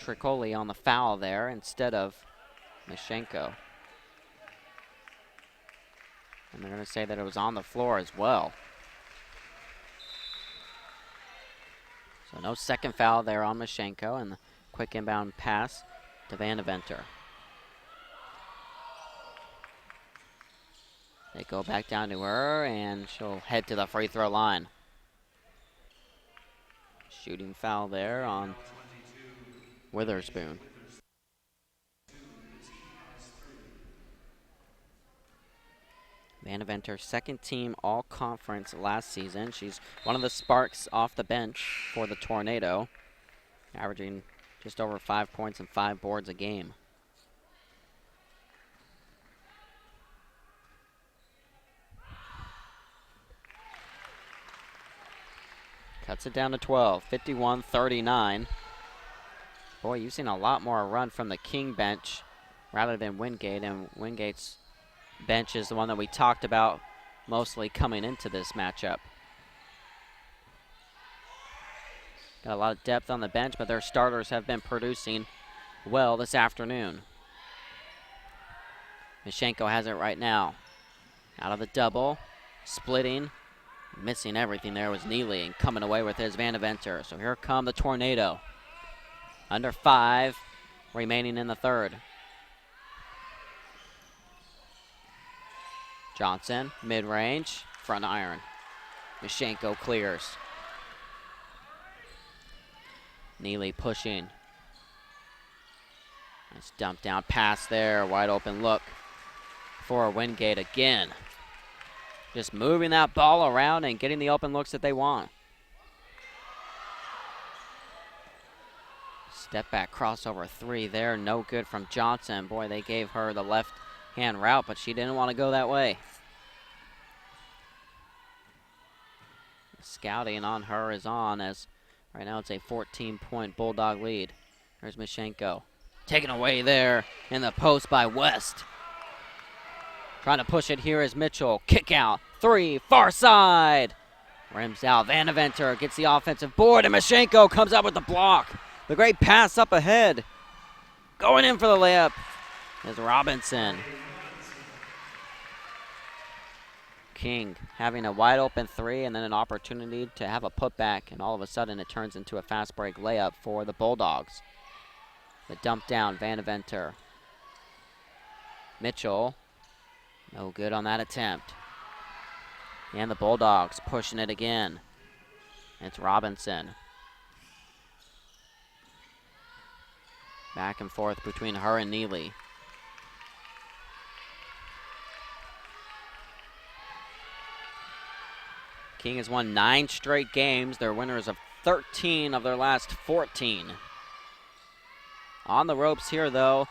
Tricoli on the foul there instead of Mashenko. And they're going to say that it was on the floor as well. So no 2nd foul there on Mashenko, and the quick inbound pass to Van Deventer. They go back down to her, and she'll head to the free throw line. Shooting foul there on Witherspoon. Van Deventer, 2nd team all-conference last season. She's one of the sparks off the bench for the Tornado, averaging just over 5 points and 5 boards a game. Cuts it down to 12, 51-39. Boy, you've seen a lot more run from the King bench rather than Wingate, and Wingate's bench is the one that we talked about mostly coming into this matchup. Got a lot of depth on the bench, but their starters have been producing well this afternoon. Mashenko has it right now. Out of the double, splitting. Missing everything there was Neely, and coming away with his Van Deventer. So here come the Tornado. Under 5 remaining in the 3rd. Johnson, mid-range, front iron. Mashenko clears. Neely pushing. Nice dump down pass there, wide open look for Wingate again. Just moving that ball around and getting the open looks that they want. Step back crossover 3 there, no good from Johnson. Boy, they gave her the left hand route, but she didn't want to go that way. Scouting on her is on, as right now it's a 14-point Bulldog lead. There's Mashenko. Taken away there in the post by West. Trying to push it here is Mitchell. Kick out. 3, far side. Rims out. Vanaventer gets the offensive board, and Mashenko comes up with the block. The great pass up ahead. Going in for the layup is Robinson. King having a wide open 3 and then an opportunity to have a putback, and all of a sudden it turns into a fast break layup for the Bulldogs. The dump down, Vanaventer. Mitchell, no good on that attempt. And the Bulldogs pushing it again. It's Robinson. Back and forth between her and Neely. King has won 9 straight games. They're winners of 13 of their last 14. On the ropes here, though,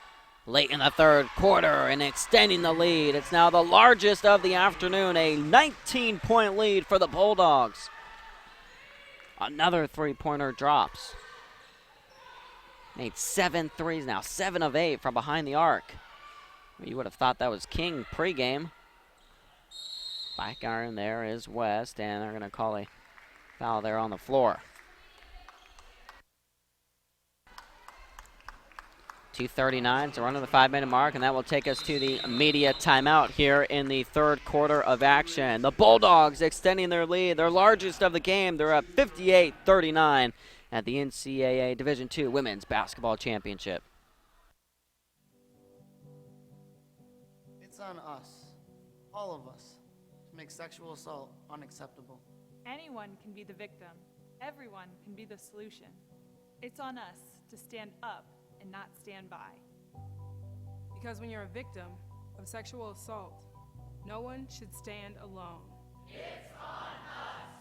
late in the third quarter and extending the lead. It's now the largest of the afternoon, a 19-point lead for the Bulldogs. Another three-pointer drops. Made 7 threes now, 7 of 8 from behind the arc. You would have thought that was King pregame. Back iron there is West, and they're going to call a foul there on the floor. 2:39 to run to the 5-minute mark, and that will take us to the immediate timeout here in the third quarter of action. The Bulldogs extending their lead, their largest of the game. They're up 58-39 at the NCAA Division II Women's Basketball Championship. It's on us, all of us, to make sexual assault unacceptable. Anyone can be the victim. Everyone can be the solution. It's on us to stand up and not stand by. Because when you're a victim of sexual assault, no one should stand alone. It's on us.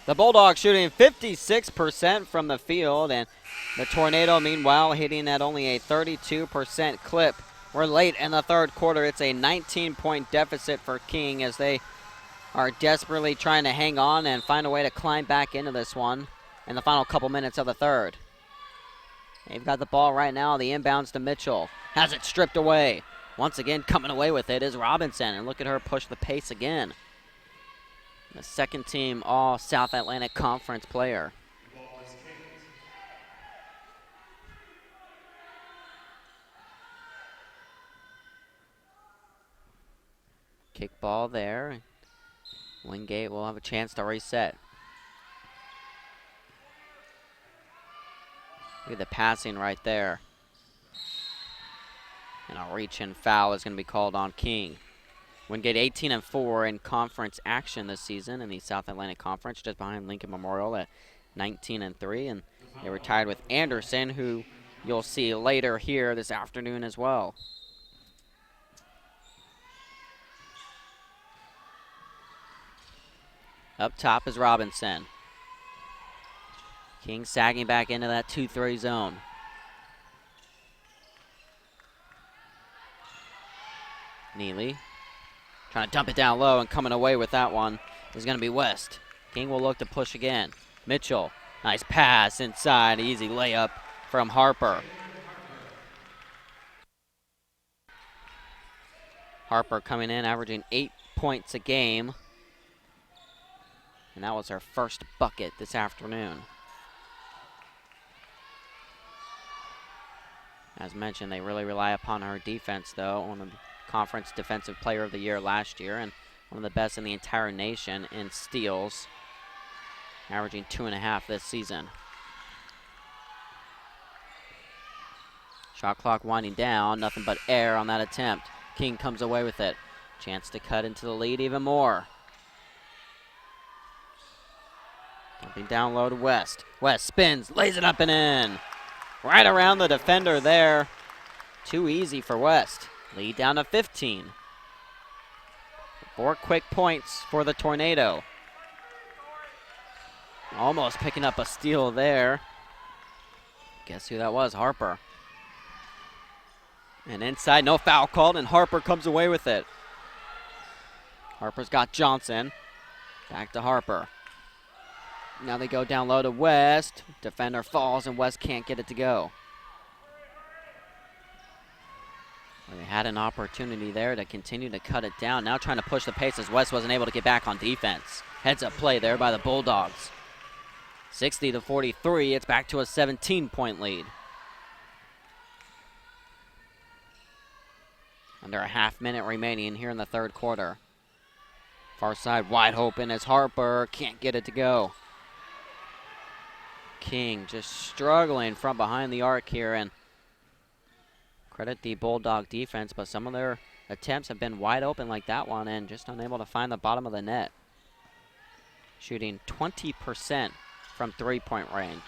The Bulldogs shooting 56% from the field, and the Tornado, meanwhile, hitting at only a 32% clip. We're late in the third quarter. It's a 19-point deficit for King as they are desperately trying to hang on and find a way to climb back into this one in the final couple minutes of the third. They've got the ball right now. The inbounds to Mitchell. Has it stripped away. Once again, coming away with it is Robinson, and look at her push the pace again. The second team all South Atlantic Conference player. Kick ball there. Wingate will have a chance to reset. Look at the passing right there. And a reach-in foul is going to be called on King. Wingate 18-4 in conference action this season in the South Atlantic Conference, just behind Lincoln Memorial at 19-3, and they were tied with Anderson, who you'll see later here this afternoon as well. Up top is Robinson. King sagging back into that 2-3 zone. Neely trying to dump it down low, and coming away with that one is going to be West. King will look to push again. Mitchell, nice pass inside, easy layup from Harper. Harper coming in, averaging 8 points a game. And that was her first bucket this afternoon. As mentioned, they really rely upon her defense, though. One of the Conference Defensive Player of the Year last year, and one of the best in the entire nation in steals, averaging 2.5 this season. Shot clock winding down, nothing but air on that attempt. King comes away with it. Chance to cut into the lead even more. Jumping down low to West. West spins, lays it up and in. Right around the defender there. Too easy for West. Lead down to 15. 4 quick points for the Tornado. Almost picking up a steal there. Guess who that was? Harper. And inside, no foul called, and Harper comes away with it. Harper's got Johnson. Back to Harper. Now they go down low to West. Defender falls, and West can't get it to go. Well, they had an opportunity there to continue to cut it down. Now trying to push the pace as West wasn't able to get back on defense. Heads up play there by the Bulldogs. 60-43, it's back to a 17-point lead. Under a half minute remaining here in the third quarter. Far side wide open as Harper can't get it to go. King just struggling from behind the arc here, and credit the Bulldog defense, but some of their attempts have been wide open like that one and just unable to find the bottom of the net. Shooting 20% from three-point range.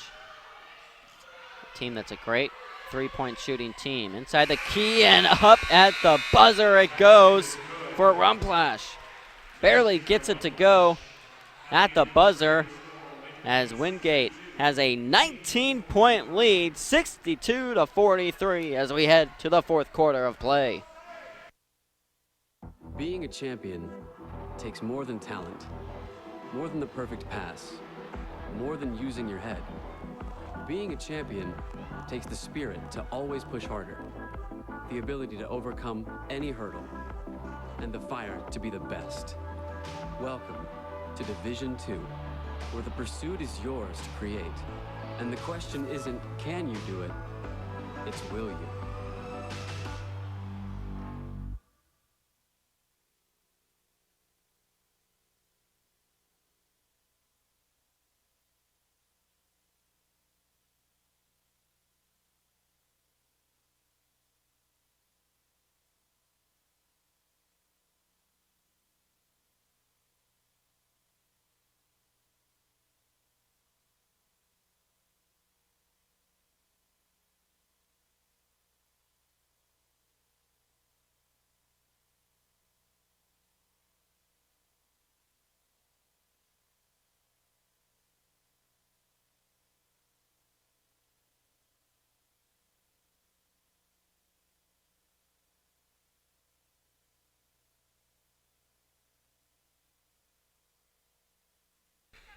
A team that's a great three-point shooting team. Inside the key and up at the buzzer it goes for Rumplash. Barely gets it to go at the buzzer as Wingate has a 19-point lead, 62-43 as we head to the fourth quarter of play. Being a champion takes more than talent, more than the perfect pass, more than using your head. Being a champion takes the spirit to always push harder, the ability to overcome any hurdle, and the fire to be the best. Welcome to Division II, where the pursuit is yours to create. And the question isn't, can you do it? It's, will you?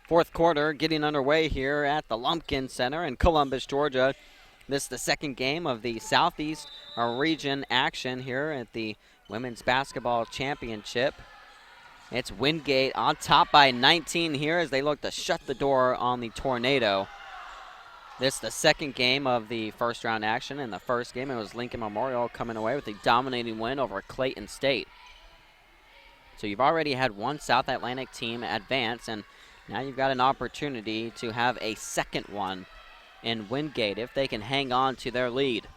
Fourth quarter getting underway here at the Lumpkin Center in Columbus, Georgia. This is the second game of the Southeast region action here at the Women's Basketball Championship. It's Wingate on top by 19 here as they look to shut the door on the Tornado. This is the second game of the first round action. In the first game, it was Lincoln Memorial coming away with a dominating win over Clayton State. So you've already had one South Atlantic team advance, and now you've got an opportunity to have a second one in Wingate if they can hang on to their lead.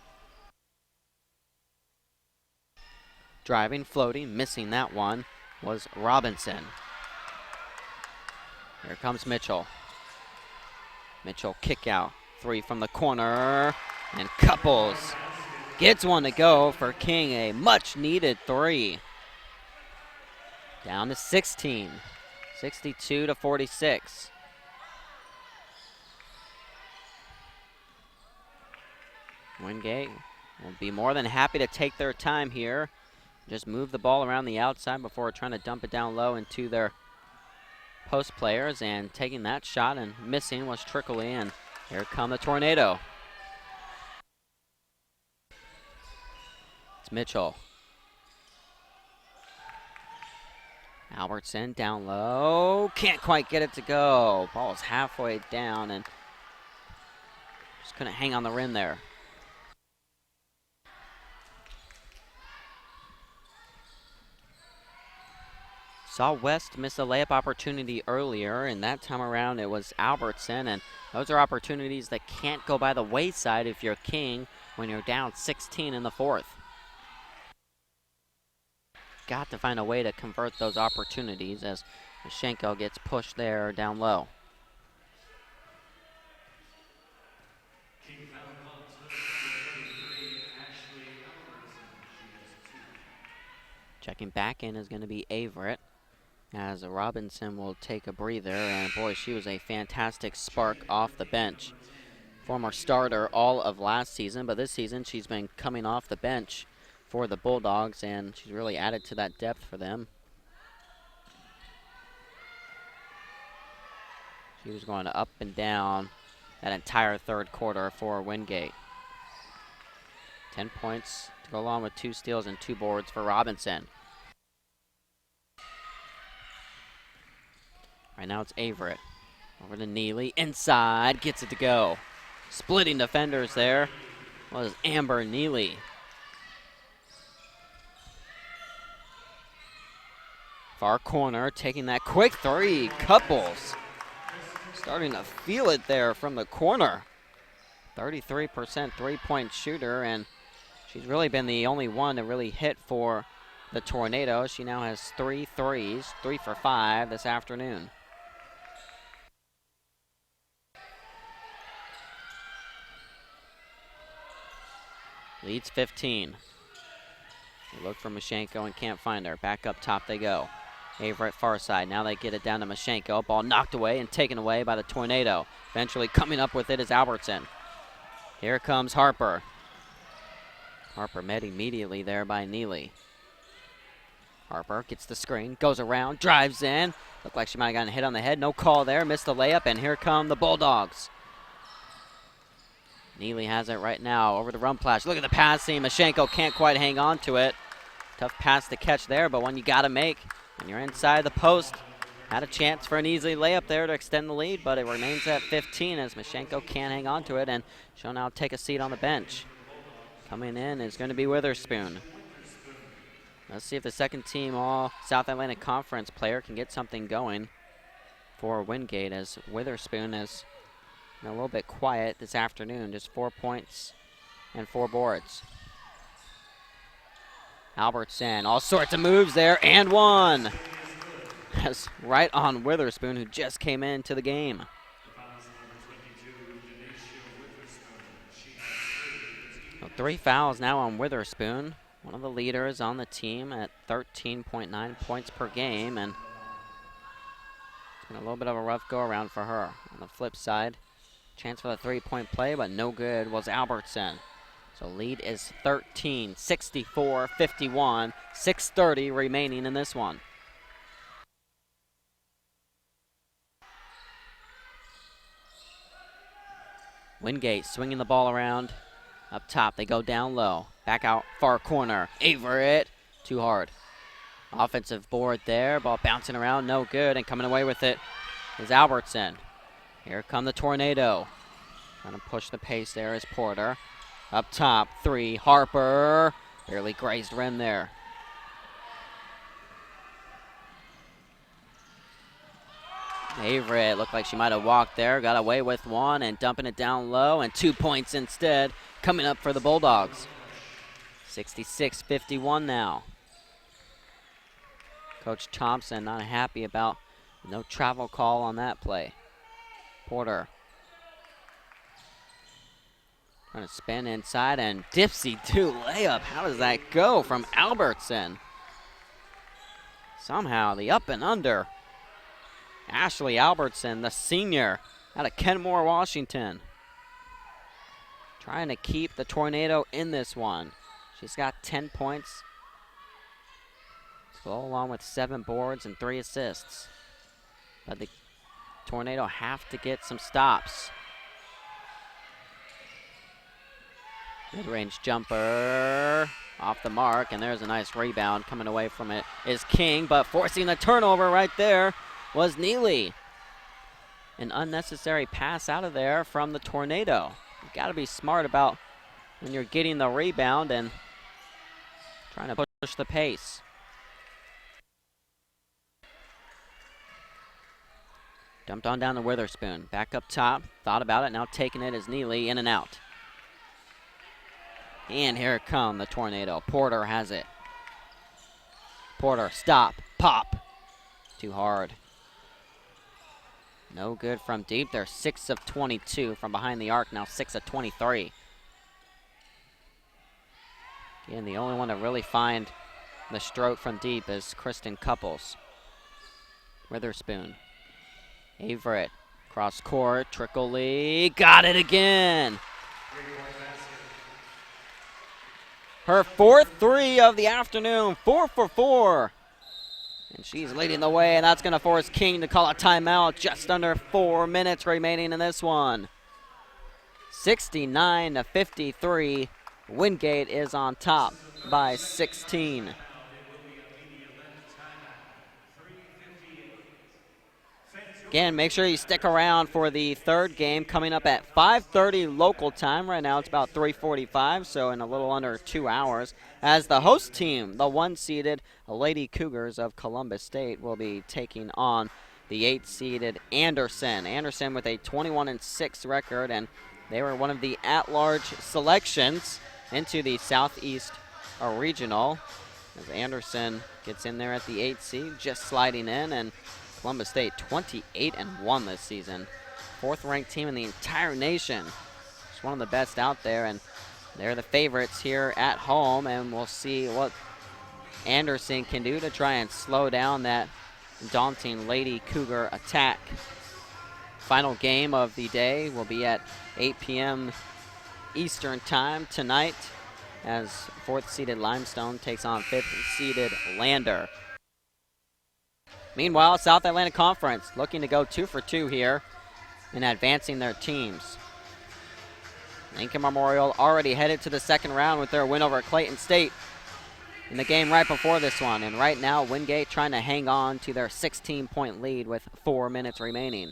Driving, floating, missing that one was Robinson. Here comes Mitchell. Mitchell kick out. 3 from the corner. And Couples gets one to go for King, a much needed 3. Down to 16. 62-46. Wingate will be more than happy to take their time here. Just move the ball around the outside before trying to dump it down low into their post players. And taking that shot and missing was Trickley. And here come the Tornado. It's Mitchell. Albertson down low. Can't quite get it to go. Ball's halfway down and just couldn't hang on the rim there. Saw West miss a layup opportunity earlier, and that time around it was Albertson, and those are opportunities that can't go by the wayside if you're King when you're down 16 in the fourth. Got to find a way to convert those opportunities as Mashenko gets pushed there down low. Checking back in is going to be Averett, as Robinson will take a breather, and boy, she was a fantastic spark off the bench. Former starter all of last season, but this season she's been coming off the bench for the Bulldogs, and she's really added to that depth for them. She was going up and down that entire third quarter for Wingate. 10 points to go along with 2 steals and 2 boards for Robinson. Right now it's Averett. Over to Neely. Inside. Gets it to go. Splitting defenders there was Amber Neely. Far corner. Taking that quick 3. Couples. Starting to feel it there from the corner. 33% three-point shooter, and she's really been the only one to really hit for the Tornado. She now has 3 threes, 3 for 5 this afternoon. Leads 15. They look for Mashenko and can't find her. Back up top they go. Averett far side. Now they get it down to Mashenko. Ball knocked away and taken away by the Tornado. Eventually coming up with it is Albertson. Here comes Harper. Harper met immediately there by Neely. Harper gets the screen, goes around, drives in. Looked like she might have gotten hit on the head. No call there. Missed the layup, and here come the Bulldogs. Neely has it right now over the run flash. Look at the passing. Mashenko can't quite hang on to it. Tough pass to catch there, but one you got to make when you're inside the post. Had a chance for an easy layup there to extend the lead, but it remains at 15 as Mashenko can't hang on to it, and she'll now take a seat on the bench. Coming in is going to be Witherspoon. Let's see if the second team all South Atlantic Conference player can get something going for Wingate, as Witherspoon is a little bit quiet this afternoon, just 4 points and 4 boards. Albertson, all sorts of moves there, and one. That's right on Witherspoon, who just came into the game. 3 fouls now on Witherspoon, one of the leaders on the team at 13.9 points per game, and it's been a little bit of a rough go-around for her. On the flip side, chance for the 3-point play, but no good was Albertson. So lead is 13, 64-51, 6:30 remaining in this one. Wingate swinging the ball around. Up top, they go down low. Back out, far corner. Averett, too hard. Offensive board there. Ball bouncing around, no good. And coming away with it is Albertson. Here come the Tornado. Trying to push the pace there is Porter. Up top, 3, Harper. Barely grazed rim there. Averett looked like she might have walked there, got away with one and dumping it down low, and 2 points instead coming up for the Bulldogs. 66-51 now. Coach Thompson not happy about no travel call on that play. Porter trying to spin inside, and dipsy-do layup. How does that go from Albertson? Somehow the up and under. Ashley Albertson, the senior out of Kenmore, Washington. Trying to keep the Tornado in this one. She's got 10 points. To go along with 7 boards and 3 assists. But the Tornado have to get some stops. Mid-range jumper off the mark, and there's a nice rebound. Coming away from it is King, but forcing the turnover right there was Neely. An unnecessary pass out of there from the Tornado. You've got to be smart about when you're getting the rebound and trying to push the pace. Dumped on down to Witherspoon. Back up top. Thought about it. Now taking it is Neely, in and out. And here it comes, the Tornado. Porter has it. Porter, stop, pop. Too hard. No good from deep. They're 6 of 22 from behind the arc, now 6 of 23. Again, the only one to really find The stroke from deep is Kristen Couples. Witherspoon. Averett. Cross court. Trickley. Got it again. Her 4th 3 of the afternoon. 4 for 4. And she's leading the way, and that's going to force King to call a timeout. Just under 4 minutes remaining in this one. 69-53. Wingate is on top by 16. Again, make sure you stick around for the third game coming up at 5:30 local time. Right now it's about 3:45, so in a little under 2 hours. As the host team, the 1-seeded Lady Cougars of Columbus State, will be taking on the 8-seeded Anderson. Anderson with a 21-6 record, and they were one of the at-large selections into the Southeast Regional. As Anderson gets in there at the 8 seed, just sliding in, and Columbus State 28-1 this season. 4th-ranked team in the entire nation. Just one of the best out there, and they're the favorites here at home, and we'll see what Anderson can do to try and slow down that daunting Lady Cougar attack. Final game of the day will be at 8 p.m. Eastern time tonight as 4th-seeded Limestone takes on 5th-seeded Lander. Meanwhile, South Atlantic Conference looking to go 2 for 2 here in advancing their teams. Lincoln Memorial already headed to the second round with their win over Clayton State in the game right before this one. And right now, Wingate trying to hang on to their 16-point lead with 4 minutes remaining.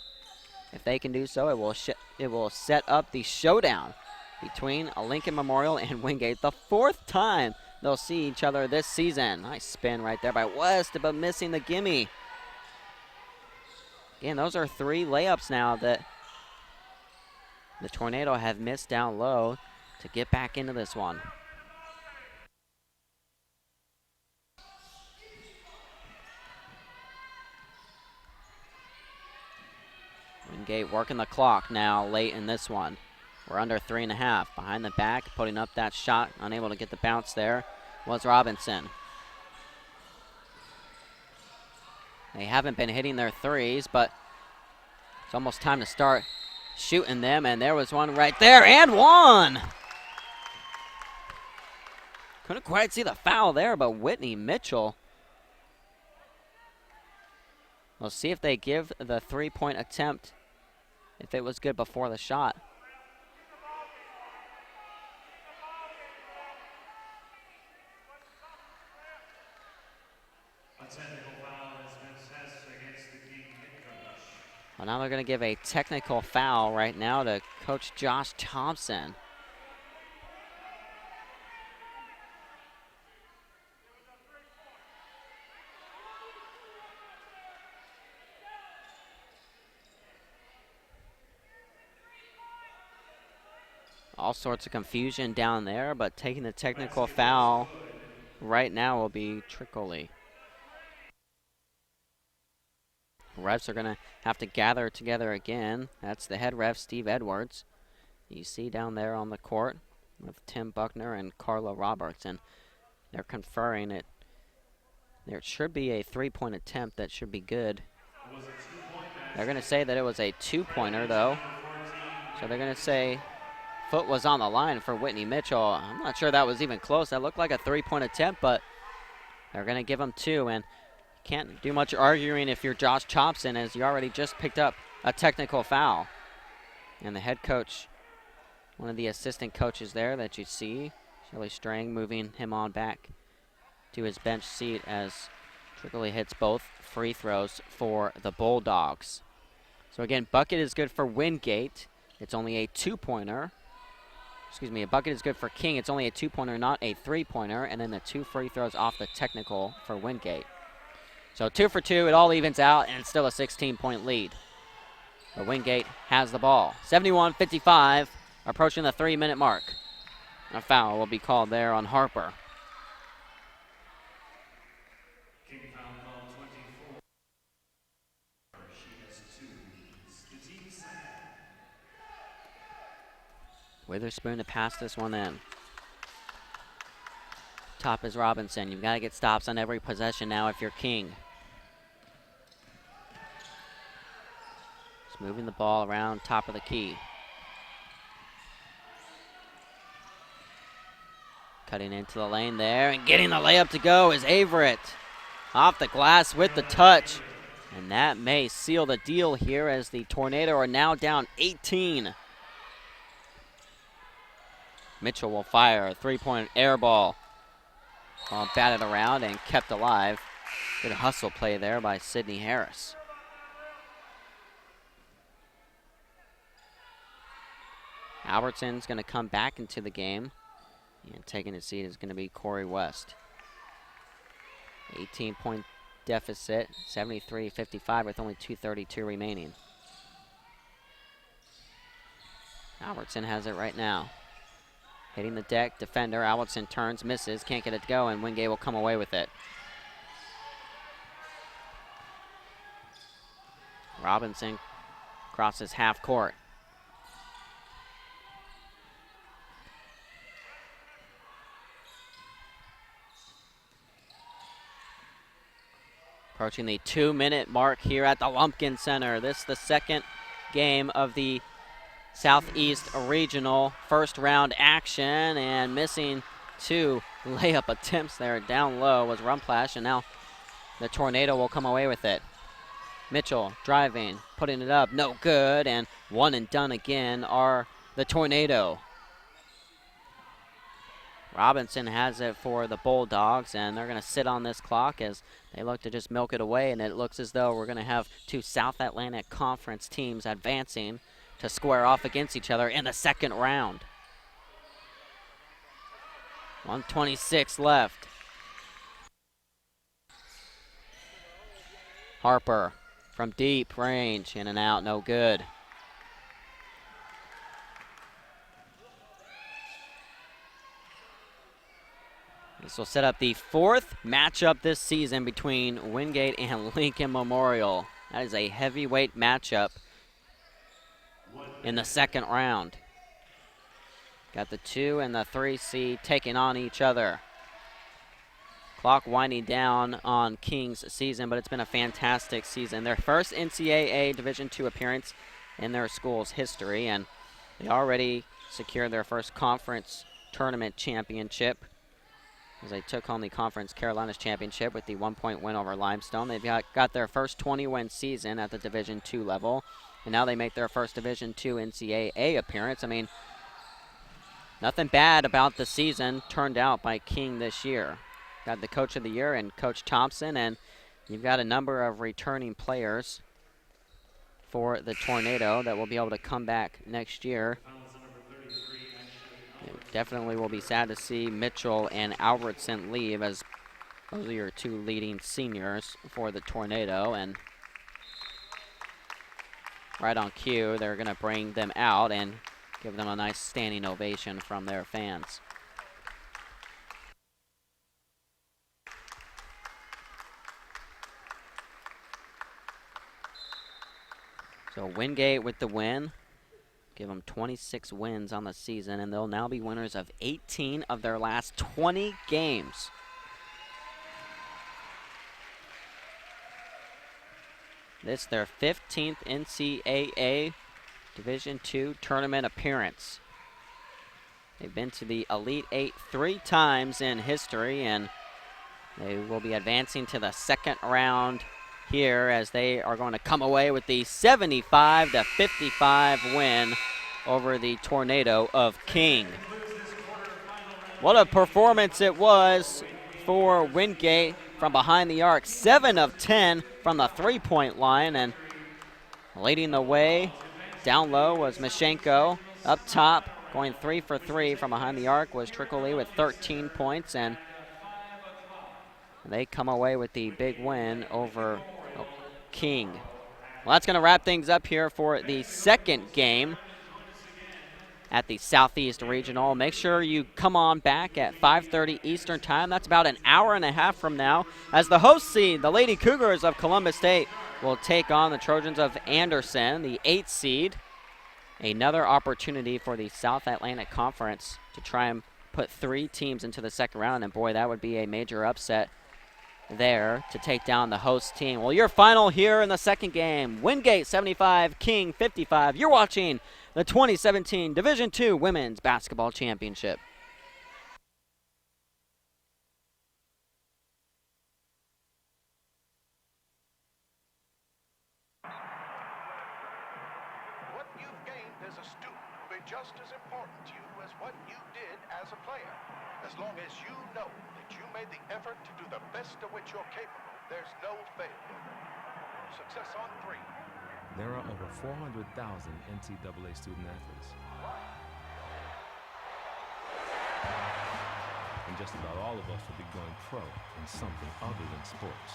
If they can do so, it will set up the showdown between Lincoln Memorial and Wingate. The 4th time they'll see each other this season. Nice spin right there by West, but missing the gimme. Again, those are 3 layups now that the Tornado have missed down low to get back into this one. Wingate working the clock now late in this one. We're under 3.5. Behind the back, putting up that shot, unable to get the bounce there, was Robinson. They haven't been hitting their threes, but it's almost time to start shooting them, and there was one right there, and one! Couldn't quite see the foul there, but Whitney Mitchell. We'll see if they give the 3-point attempt, if it was good before the shot. Well, now they're going to give a technical foul right now to Coach Josh Thompson. All sorts of confusion down there, but taking the technical foul right now will be Trickley. Refs are going to have to gather together again. That's the head ref, Steve Edwards. You see down there on the court with Tim Buckner and Carla Roberts, and they're conferring it. There should be a 3-point attempt that should be good. They're going to say that it was a 2-pointer, though. So they're going to say foot was on the line for Whitney Mitchell. I'm not sure that was even close. That looked like a 3-point attempt, but they're going to give him 2, and can't do much arguing if you're Josh Thompson, as you already just picked up a technical foul. And the head coach, one of the assistant coaches there that you see, Shelley Strang, moving him on back to his bench seat as Trickley hits both free throws for the Bulldogs. So again, bucket is good for Wingate. It's only a 2-pointer. Excuse me, a bucket is good for King. It's only a 2-pointer, not a 3-pointer. And then the 2 free throws off the technical for Wingate. So 2 for 2, it all evens out, and it's still a 16-point lead. But Wingate has the ball. 71-55, approaching the 3-minute mark. A foul will be called there on Harper. King foul call 24. She has 2. The team second. Witherspoon to pass this one in. Top is Robinson. You've got to get stops on every possession now if you're King. Just moving the ball around top of the key. Cutting into the lane there and getting the layup to go is Averett. Off the glass with the touch. And that may seal the deal here as the Tornado are now down 18. Mitchell will fire a three-point air ball. All batted around and kept alive. Good hustle play there by Sydney Harris. Albertson's going to come back into the game. And taking his seat is going to be Corey West. 18-point deficit, 73-55 with only 2:32 remaining. Albertson has it right now. Hitting the deck, defender, Albertson turns, misses, can't get it to go, and Wingate will come away with it. Robinson crosses half court. Approaching the 2-minute mark here at the Lumpkin Center. This is the second game of the Southeast Regional first round action, and missing two layup attempts there down low was Rumplash, and now the Tornado will come away with it. Mitchell driving, putting it up, no good, and one and done again are the Tornado. Robinson has it for the Bulldogs, and they're going to sit on this clock as they look to just milk it away, and it looks as though we're going to have two South Atlantic Conference teams advancing to square off against each other in the second round. 1:26 left. Harper from deep range, in and out, no good. This will set up the fourth matchup this season between Wingate and Lincoln Memorial. That is a heavyweight matchup in the second round. Got the 2 and the 3 seed taking on each other. Clock winding down on King's season, but it's been a fantastic season. Their first NCAA Division II appearance in their school's history, and they already secured their first conference tournament championship as they took home the Conference Carolinas Championship with the 1-point win over Limestone. They've got their first 20-win season at the Division II level, and now they make their first Division II NCAA appearance. I mean, nothing bad about the season turned out by King this year. Got the Coach of the Year and Coach Thompson, and you've got a number of returning players for the Tornado that will be able to come back next year. It definitely will be sad to see Mitchell and Albertson leave, as those are your two leading seniors for the Tornado. And right on cue, they're going to bring them out and give them a nice standing ovation from their fans. So Wingate with the win. Give them 26 wins on the season, and they'll now be winners of 18 of their last 20 games. This is their 15th NCAA Division II tournament appearance. They've been to the Elite Eight 3 times in history, and they will be advancing to the second round here as they are going to come away with the 75-55 win over the Tornado of King. What a performance it was for Wingate from behind the arc. 7 of 10 from the three-point line, and leading the way down low was Mashenko. Up top, going 3 for 3 from behind the arc was Trickley with 13 points, and they come away with the big win over King. Well, that's going to wrap things up here for the second game at the Southeast Regional. Make sure you come on back at 5:30 Eastern Time. That's about an hour and a half from now, as the host seed, the Lady Cougars of Columbus State, will take on the Trojans of Anderson, the 8th seed. Another opportunity for the South Atlantic Conference to try and put 3 teams into the second round, and boy, that would be a major upset there to take down the host team. Well, your final here in the second game, Wingate 75, King 55. You're watching the 2017 Division II Women's Basketball Championship. What you've gained as a student will be just as important to you as what you did as a player. As long as you know that you made the effort to do the best of which you're capable, there's no failure. Success on 3. There are over 400,000 NCAA student athletes. And just about all of us will be going pro in something other than sports.